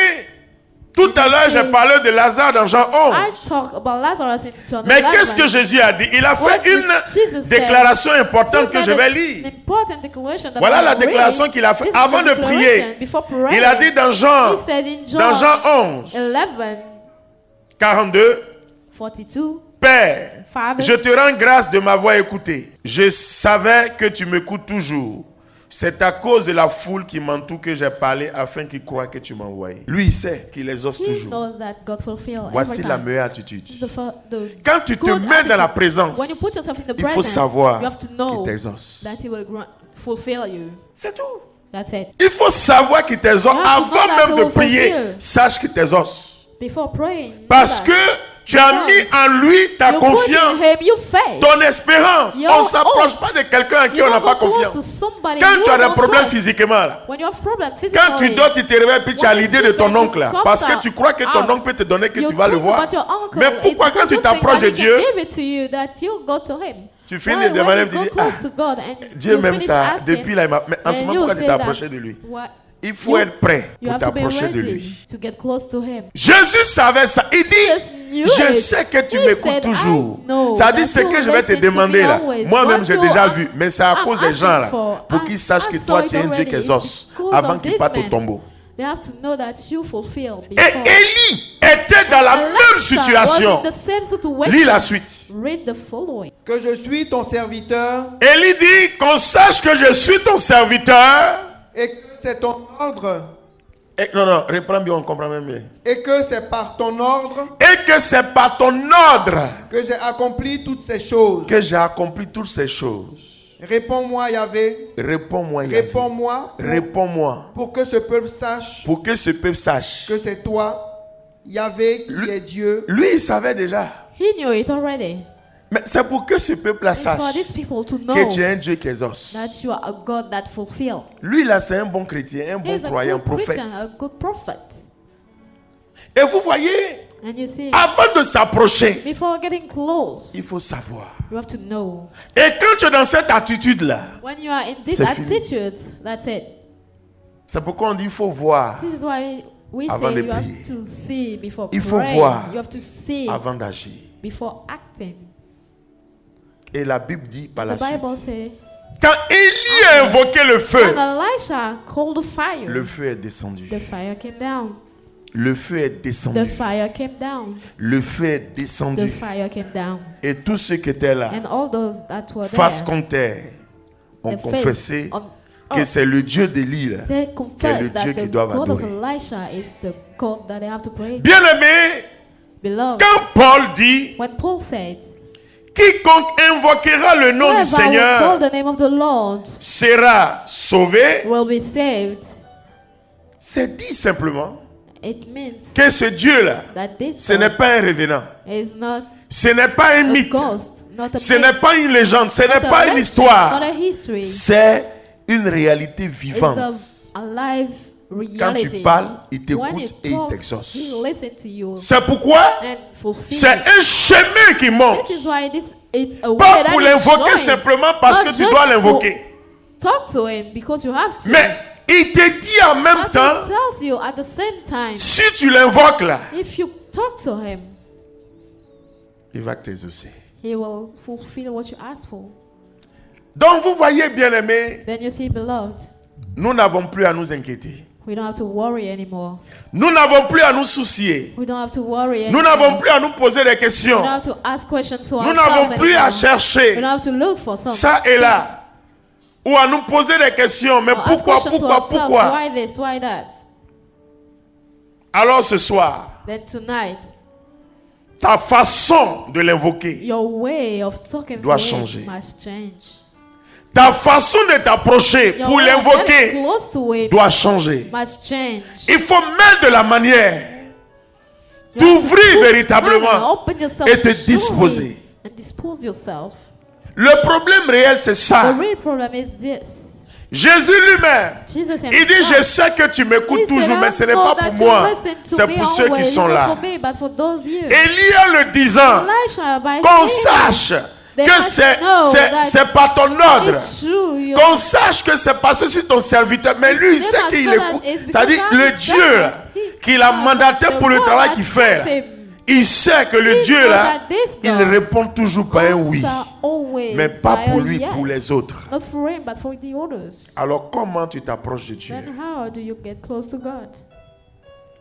tout à l'heure, j'ai parlé de Lazare dans Jean 11. I talk about Lazarus in John Mais 11. qu'est-ce que Jésus a dit? Il a What fait did une Jesus say? déclaration importante He que je made vais an lire. important declaration that Voilà I la will read. déclaration qu'il a faite This is avant the de declaration prier. before praying. Il a dit dans Jean, He said in dans John Jean 11, 11, 42, 42, Père, Father, je te rends grâce de m'avoir écouté. Je savais que tu m'écoutes toujours. C'est à cause de la foule qui m'entoure que j'ai parlé afin qu'ils croient que tu m'as envoyé. Lui, il sait qu'il exauce He toujours. knows that God fulfills Voici every la time. meilleure attitude. This is the Quand tu te good mets dans la attitude. présence, When you put yourself in the il faut presence, savoir you have to qu'il know t'exauce. that He will fulfill you. C'est tout. That's it. Il faut savoir qu'il t'exauce. You have to know Avant that même he de will prier, fulfill. sache qu'il t'exauce. Before praying, know Parce that. que tu as mis en lui ta You put in confiance, Him your faith. ton espérance. Your On ne s'approche hope. pas de quelqu'un en qui You on n'a don't pas go close to confiance. somebody Quand you tu as des don't problèmes trust. physiquement, là, When you have problems quand tu physically, dors, tu te réveilles, puis tu as when you l'idée de sleep ton and you oncle là. come Parce que out, tu crois que ton oncle peut te donner que you tu vas le think voir. about your uncle. Mais It's pourquoi quand because tu you think t'approches that de he can Dieu, give it to you, that you go to Him. tu finis Why, de demander, when tu you dis, go close to God and Dieu you même finish ça, asking, depuis là, mais en ce and moment, you pourquoi tu say t'es that, approché de lui? what- Il faut être prêt You pour have to be t'approcher de ready lui. to get close to Him. Jésus savait ça. Il Jesus dit, knew je it. sais que tu He m'écoutes said, toujours. I know Ça dit, that ce you que je vais te listen to me demander là. always. Moi-même, What j'ai you déjà are- vu. Mais c'est à I'm cause des asking gens là. for. Pour qu'ils sachent que I toi, saw tu es it un Dieu already. qui exauce. It's because Avant of qu'ils this partent au man. tombeau. They have to know that you fulfill Et before. Élie était dans la même Elisha situation. was in the same situation. Lis la suite. Read the following. Que je suis ton serviteur Élie dit qu'on sache que je suis ton serviteur. et que c'est ton ordre. Non, reprends bien, on comprend même bien. Et que c'est par ton ordre Et que c'est par ton ordre que j'ai accompli toutes ces choses. que j'ai accompli toutes ces choses. Réponds-moi, Yahvé. Réponds-moi, Yahvé. Réponds-moi Réponds-moi. pour que ce peuple sache Pour que ce peuple sache. que c'est toi, Yahvé, qui est Dieu. Lui, il savait déjà. He knew it already. Mais c'est pour que ce peuple-là It's for sache these people to know que tu es un Dieu qui exauce. that you are a God that fulfills. Lui, là, c'est un bon chrétien, un bon He's a croyant, good prophète. Christian, a good prophet. Et vous voyez, And you see, avant de s'approcher, before getting close, il faut savoir. you have to know. Et quand tu es dans cette attitude-là, When you are in this C'est fini. attitude, that's it. c'est pourquoi on dit il faut voir This is why we Avant de say you have prier. to see before Il faut praying. voir You have to see avant d'agir. before acting. Et la Bible dit par la The Bible suite, says, quand Élie a invoqué le feu, when Elisha called the fire, le feu est descendu. the fire came down. Le feu est The descendu. fire came down. Le feu est The descendu. fire came down. Et tous ceux qui étaient là, And all those that were face there, contre terre, ont the faith confessé on que earth, c'est le Dieu d'Élie là, they Dieu confess that qu'ils the doivent God of adorer. Elisha is the God that they have to pray. Bien-aimé, Beloved, quand Paul dit when Paul said, quiconque invoquera le nom du whoever will call Seigneur the name of the Lord sera sauvé, will be saved, c'est dit simplement it means que ce Dieu-là, that this ce n'est God pas un revenant, is not ce n'est pas un a mythe, ghost, not a ce myth, n'est pas une légende, ce not n'est a pas une legend, histoire, not a history. c'est une réalité It's vivante. a live Quand tu reality. parles, il When you t'écoute et il talk, t'exauce. he listen to you C'est pourquoi and fulfill c'est it. un chemin qui monte. This is why it's a way Pas that pour is l'invoquer showing. simplement parce Not que tu just dois to l'invoquer. Talk to him because you have to. Mais il te dit en même But temps, he tells you at the same time, si tu l'invoques là, if you talk to him, il va t'exaucer. he will fulfill what you ask for. Donc vous voyez, bien-aimés, Then you see, beloved, nous n'avons plus à nous inquiéter. we don't have to worry anymore. Nous n'avons plus à nous soucier. We don't have to worry Nous anymore. n'avons plus à nous poser des We questions. don't have to ask questions to Nous ourselves n'avons plus à anymore. We chercher don't have to look for something. ça et là. Ou à nous poser des questions. Mais Or ask pourquoi, questions to pourquoi, ourselves. pourquoi? Why this? Why that? Alors ce soir, Then tonight, ta façon de l'invoquer, your way of talking doit to him changer. must change. ta façon de t'approcher Your pour way of getting l'invoquer close to him doit changer. must change. Il faut mettre de la manière You have to d'ouvrir put véritablement manner, open yourself et te truly disposer. and dispose yourself. Le problème réel, c'est The ça. real problem is this. Jésus lui-même, Jesus il dit, je himself, sais que tu m'écoutes he said, toujours, mais "I ce n'est know pas that pour you moi, listen to c'est me pour ceux qui always, sont not là. for me, but for those here." Élie en le disant, Elisha, by qu'on saying, sache they que must know that c'est par ton ordre. it's true. You Qu'on sache que c'est passé sur ton serviteur. Mais lui, il They sait must qu'il know that écoute. it's because C'est-à-dire, God le is Dieu there. là, He- qu'il a mandaté the pour le God travail that qu'il fait, là, sent him, il sait que le he Dieu knows là, that this il God répond toujours par un oui. answer always Mais pas by pour a lui, yes. pour les autres. Not for him, but for the others. Alors comment tu t'approches de Dieu? Then how do you get close to God?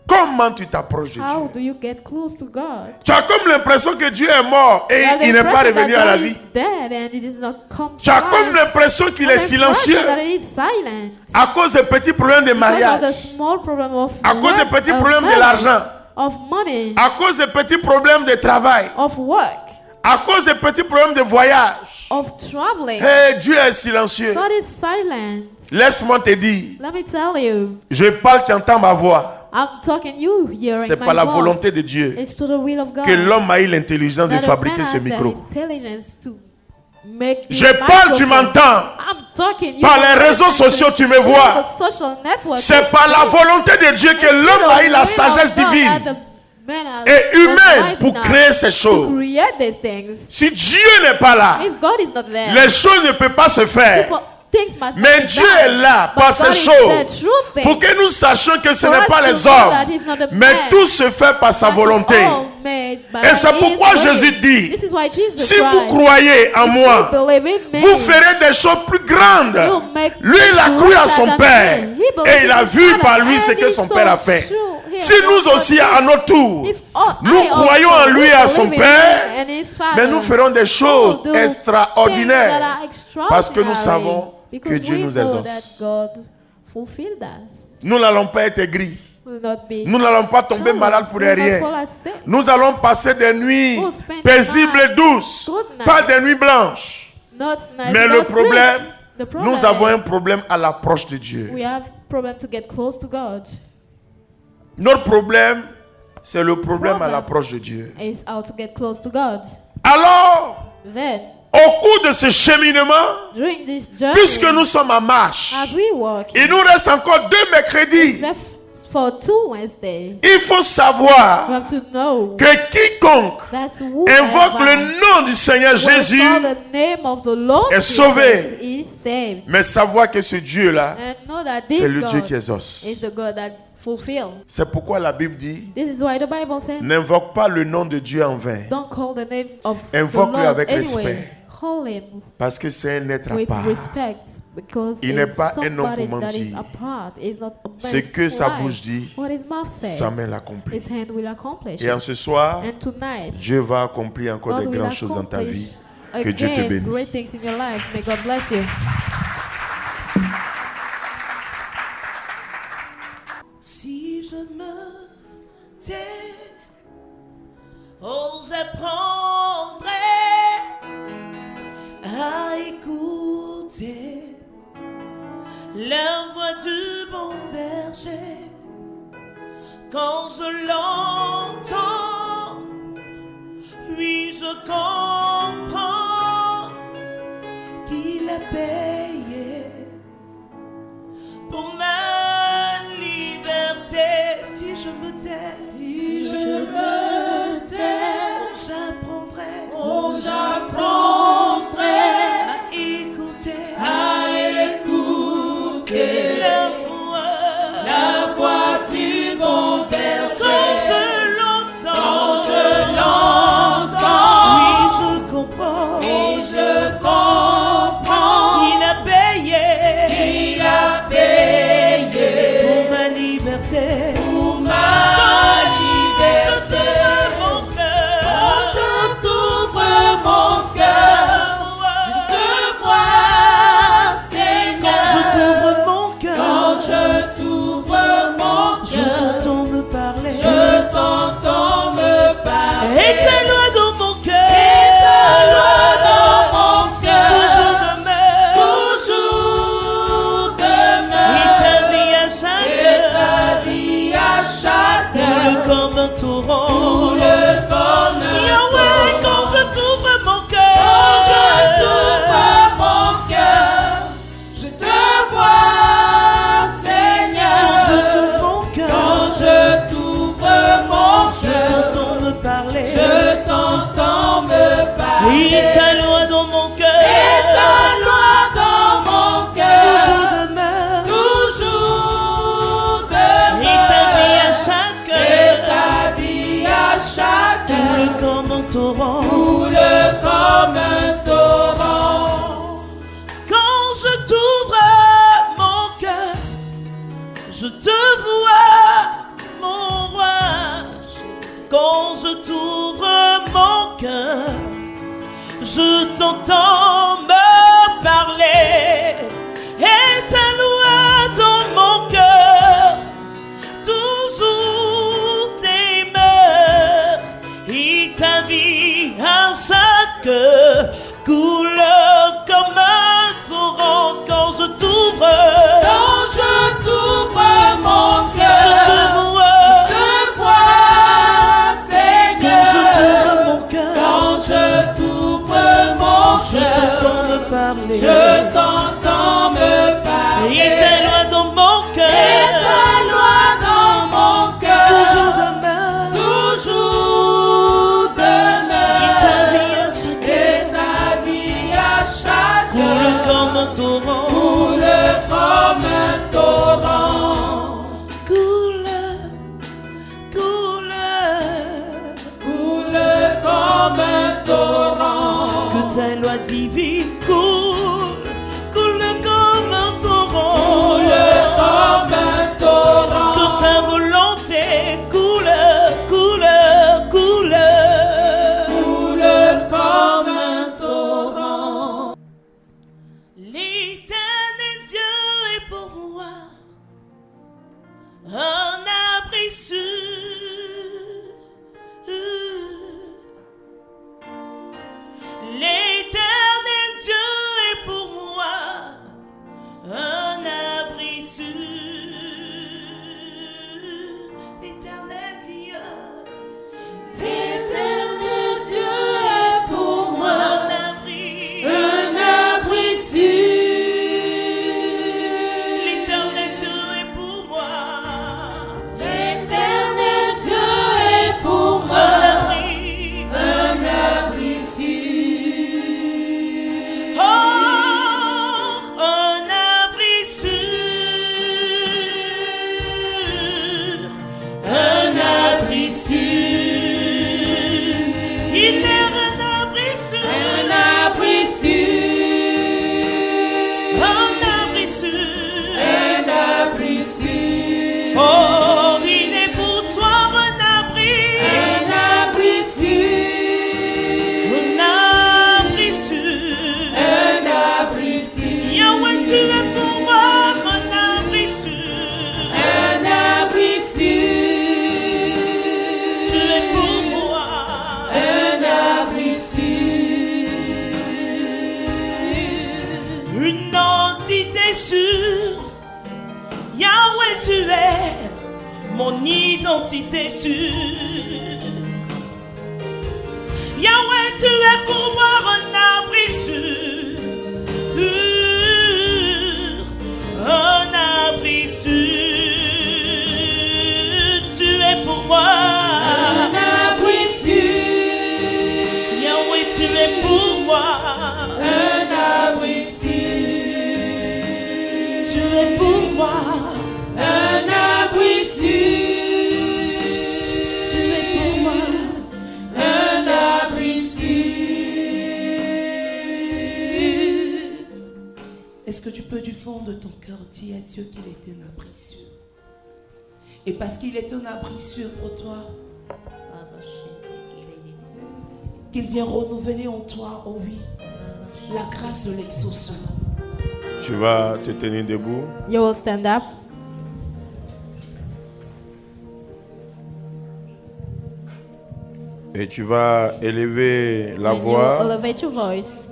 Comment tu t'approches de How Dieu? do you get close to God? Tu as comme l'impression que Dieu est mort et You have the il n'est pas impression revenu that à la God vie. is dead and it is not come to Tu as comme life. l'impression qu'il You have est the impression silencieux that it is silent. à cause des petits problèmes de Because of mariage, the small problem of à cause des work, petits of problèmes de marriage, l'argent, of money, à cause des petits problèmes de travail, of work, à cause des petits problèmes de voyage. of traveling. Hey, Dieu est silencieux. God is silent. Laisse-moi te dire, Let me tell you, je parle, tu entends ma voix. I'm talking you hearing C'est my par la voice. volonté de Dieu It's to the will of God. que l'homme a eu l'intelligence de That a fabriquer man ce has the micro. intelligence to make this Je parle, tu microphone. m'entends. I'm talking you Par les don't réseaux listen to sociaux, tu me through vois. the social network. C'est par la volonté de Dieu que l'homme a eu la sagesse divine et humaine pour créer ces to choses. create these things. Si Dieu n'est pas là, If God is not there, les choses ne peuvent pas se faire. things must Mais not be Dieu done. est là But par ces God is choses there through things. pour que nous sachions que ce For n'est us pas to les know hommes, that he's not a mais man, tout se fait par sa but it's volonté. all made by Et c'est his pourquoi will. Jésus dit, This is why Jesus si vous Christ, croyez en if moi, you believe in me, vous ferez des choses plus grandes. you'll make Lui, il a cru à son greater than Père me. He believed et il a in his vu Father, par lui and ce que he son saw Père a fait. through him Si what nous God aussi, did. à notre tour, If nous I croyons also en lui et à son believe in Père, him and his Father, mais nous ferons des choses we'll do things that extraordinaires are parce que nous extraordinary, savons because que Dieu we nous know exauce. that God fulfilled us. Nous n'allons pas être gris. Will not be Nous n'allons pas tomber jealous. malades pour We will not rien. fall sick. Nous allons passer des nuits We'll spend paisibles et night, douces, good night. pas des nuits blanches. Not night Mais le without problème, sleep. The problem nous avons un is problème à l'approche de Dieu. we have problem to get close to God. Notre problème, c'est le problème à Problem. l'approche de Dieu. Is how to get close to God. Alors, Then, au cours de ce cheminement, during this journey, puisque nous sommes en marche, as we walk, il nous reste encore 2 mercredis. left for 2 Wednesdays. Il faut You savoir have to know que quiconque that's who invoque le nom du Seigneur Jésus, the name of the Lord est Jesus sauvé. is saved. mais savoir que ce Dieu-là, And know that this c'est le Dieu God qui exauce. is the God that fulfills. C'est pourquoi la Bible dit, This is why the Bible says, n'invoque pas le nom de Dieu en vain, don't call the name of Invoque-le the Lord avec anyway. respect. Call him parce que c'est un être à with part. respect, because Il n'est it's pas un homme somebody pour that is mentir. apart. Is not a man Ce que to sa lie. bouche dit, What his mouth says, sa main l'accomplit. his hand will accomplish Et en it. ce soir, And tonight, Dieu va accomplir encore God de will grandes choses dans ta accomplish vie. Que Dieu te again great bénisse. things in your life. May God bless you. Si je me tais, oh, j'apprendrai à écouter la voix du bon berger. Quand je l'entends, oui, je comprends qu'il a payé pour ma liberté. Si je me tais, si je me tais, oh, j'apprendrai à écouter la voix du bon berger. Quand je l'entends, oui, je comprends, il a payé pour ma liberté. Je t'ouvre mon cœur. Je vois, Seigneur. Je t'ouvre mon cœur. Je t'entends me parler. Et ta loi dans mon cœur. Toujours demeure. Et ta vie à chaque heure. Coule comme un torrent. Yahweh, quand je t'ouvre mon cœur. Je te vois, Seigneur. Je t'ouvre mon cœur. Quand je t'ouvre mon cœur, Je t'entends me parler. Et ta loi dans mon cœur. Toujours demeure. Et ta vie à chaque heure. Coule comme un torrent. Quand je t'ouvre mon cœur, je te vois, mon Je t'entends me parler et ta loi dans mon cœur. Toujours demeure et ta vie à chaque couleur comme un torrent quand je t'ouvre. Quand je t'ouvre mon Je cœur, te je vois, Seigneur. Quand je t'ouvre mon cœur, Quand je t'ouvre mon je cœur, t'entends me parler. je t'entends me parler. Et ta loi dans mon cœur. Et ta loi dans mon cœur, Toujours demeure. toujours Et ta vie demeure. à chaque Et ta vie à chaque coule comme un torrent. coule comme un torrent. Coule, coule. Coule comme un torrent. Que ta loi divine coule, coule comme un torrent. Coule comme un torrent. Que ta volonté coule, coule, coule. Coule comme un torrent. L'éternel Dieu est pour moi un abri sûr. L'éternel Dieu est pour moi un abri sûr. L'éternel Dieu, L'éternel Dieu est pour moi un abri. un abri sûr. L'éternel Dieu est pour moi L'éternel Dieu est pour moi un abri. un abri sûr. Oh, un abri sûr. Un abri sûr. Il est un abri sûr. Un abri sûr. Un abri sûr. Un abri sûr. Oh, il est pour toi un abri. Un abri sûr. Un abri sûr. Un abri sûr. Yahweh, tu es pour moi un abri sûr. Un abri sûr. Tu es pour moi. Un abri sûr. Une entité sûre. Yahweh, tu es mon identité sûre. Yahweh, tu es pour moi un abri sûr. Un abri sûr. Tu es pour moi. Un abri sûr. Yahweh, tu es pour moi. Un abri sûr. Tu es pour moi. Un abri sûr. Tu es pour moi. Un abri sûr. Est-ce que tu peux du fond de ton cœur dire à Dieu qu'il est un abri sûr? Et parce qu'il est un abri sûr pour toi, qu'il vient renouveler en toi, oh oui, la grâce de l'exaucement. Tu vas te tenir debout. You will stand up. Et tu vas élever la And you will voix. elevate your voice.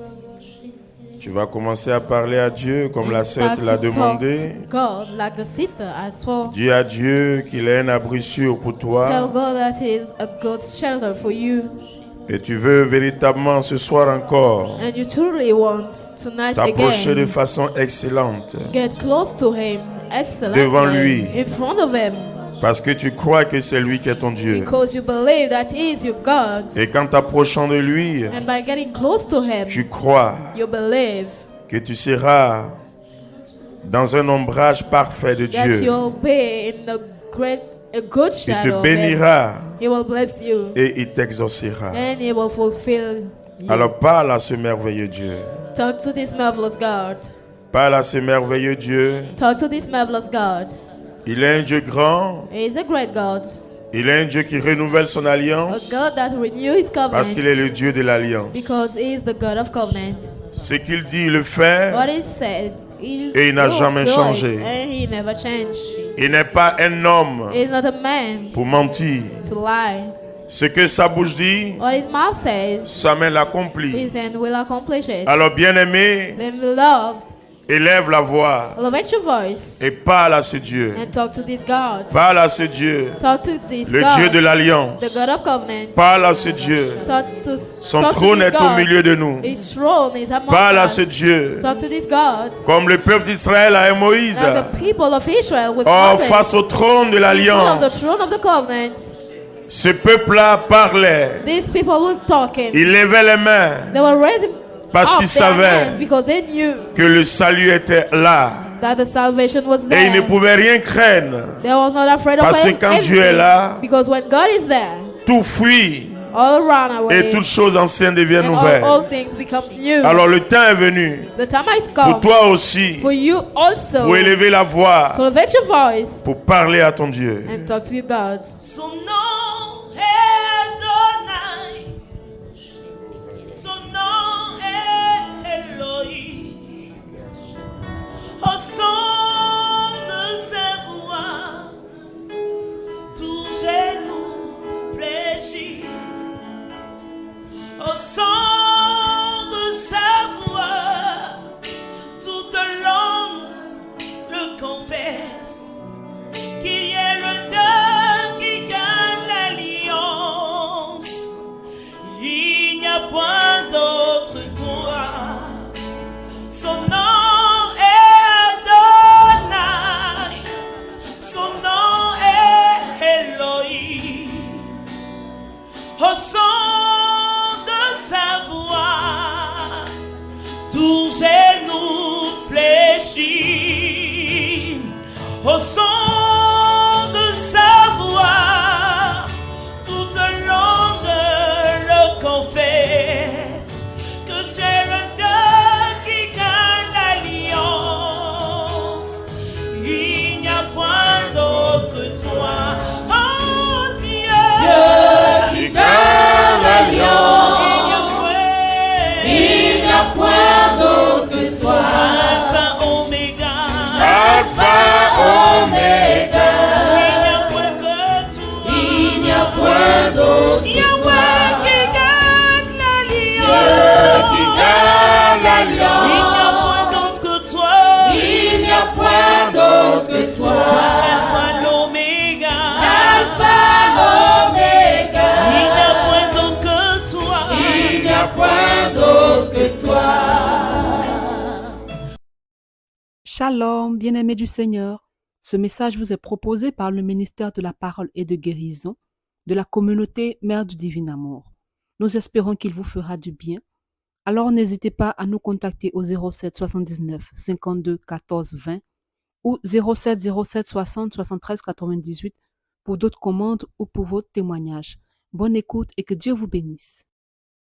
Tu vas commencer à parler à Dieu comme la And sœur start te l'a to talk demandé. to God, like the sister asked for. Dis à Dieu qu'il est un abri sûr pour Tell toi. God that He is a good shelter for you. Et tu veux véritablement ce soir encore And you truly want tonight t'approcher de again. façon excellente. Get close to Him, excellently, Devant lui. in front of Him, Parce que tu crois que c'est lui qui est ton Dieu. because you believe that He is your God. Et qu'en t'approchant de lui, And by getting close to Him, tu crois you believe que tu seras dans un ombrage parfait de that Dieu. you'll be in a good Il shadow te of Him. bénira He will bless you, et il t'exaucera. and He will fulfill you. Alors parle à ce merveilleux Dieu. Talk to this marvelous God. Parle à ce merveilleux Dieu. Talk to this marvelous God. Il est un Dieu grand. He is a great God. Il est un Dieu qui renouvelle son A alliance God that renews His parce qu'il covenant. est le Dieu de l'alliance. Because He is the God of covenant. Ce qu'il dit, il le fait. What He said, He Et il n'a will jamais do it, changé. and He never changed. Il n'est pas un homme He is not a man pour mentir. to lie. Ce que sa bouche dit, What His mouth says, sa main l'accomplit. His hand will accomplish it. Alors, bien-aimé, Then beloved, élève la voix elevate your voice et parle à ce Dieu. and talk to this God. Parle à ce Dieu, Talk to this le God, Dieu de l'alliance. the God of covenant. Parle à ce Dieu. Son Talk to trône this est au God. milieu de nous. His throne is among Parle à us. ce Dieu. Talk to this God. Comme le peuple d'Israël à Moïse. Like the people of Israel with Oh, Moses. face au trône de In front of the l'alliance. throne of the covenant. Ce peuple-là parlait. These people were talking. Il levait les mains They were raising parce up qu'ils their savaient hands because they knew que le salut était là. that the salvation was Et ils ne there. pouvaient rien craindre. They was not afraid of Parce que quand Dieu est là, because when God is there, tout fuit all run away. et toutes choses anciennes deviennent and nouvelles. all things becomes new. Alors le temps est venu The time has pour come toi aussi for you also pour élever la voix, to elevate your voice pour parler à ton Dieu. and talk to your God. Son nom est Adonai. Son nom est Elohim. Au son de sa voix, tout genou fléchit. Au son de sa voix, toute langue le confesse. Qu'il y ait le Dieu qui gagne l'alliance. Il n'y a point d'autre toi. Son nom est Adonai. Son nom est Elohim. Au son de sa voix, tout genou fléchit. Au son de sa voix, toute langue le confesse, que tu es le Dieu qui gagne l'alliance. Il n'y a point d'autre toi, oh Dieu, Qui gagne l'alliance. Il n'y a point d'autre que toi. Alpha, Oméga, Alpha, Oméga. il n'y a point que toi. Il n'y a point d'autre que Yahweh toi. qui gagne l'alliance. Qui gagne Il n'y a l'alliance. point d'autre que toi. Il n'y a point d'autre que toi. Alpha, l'Oméga. Alpha, Oméga. Il n'y a point d'autre que toi. Il n'y a point d'autre que toi. Shalom, bien-aimés du Seigneur. Ce message vous est proposé par le ministère de la Parole et de Guérison de la communauté Mère du Divin Amour. Nous espérons qu'il vous fera du bien. Alors n'hésitez pas à nous contacter au 07 79 52 14 20 ou 07 07 60 73 98 pour d'autres commandes ou pour votre témoignage. Bonne écoute et que Dieu vous bénisse.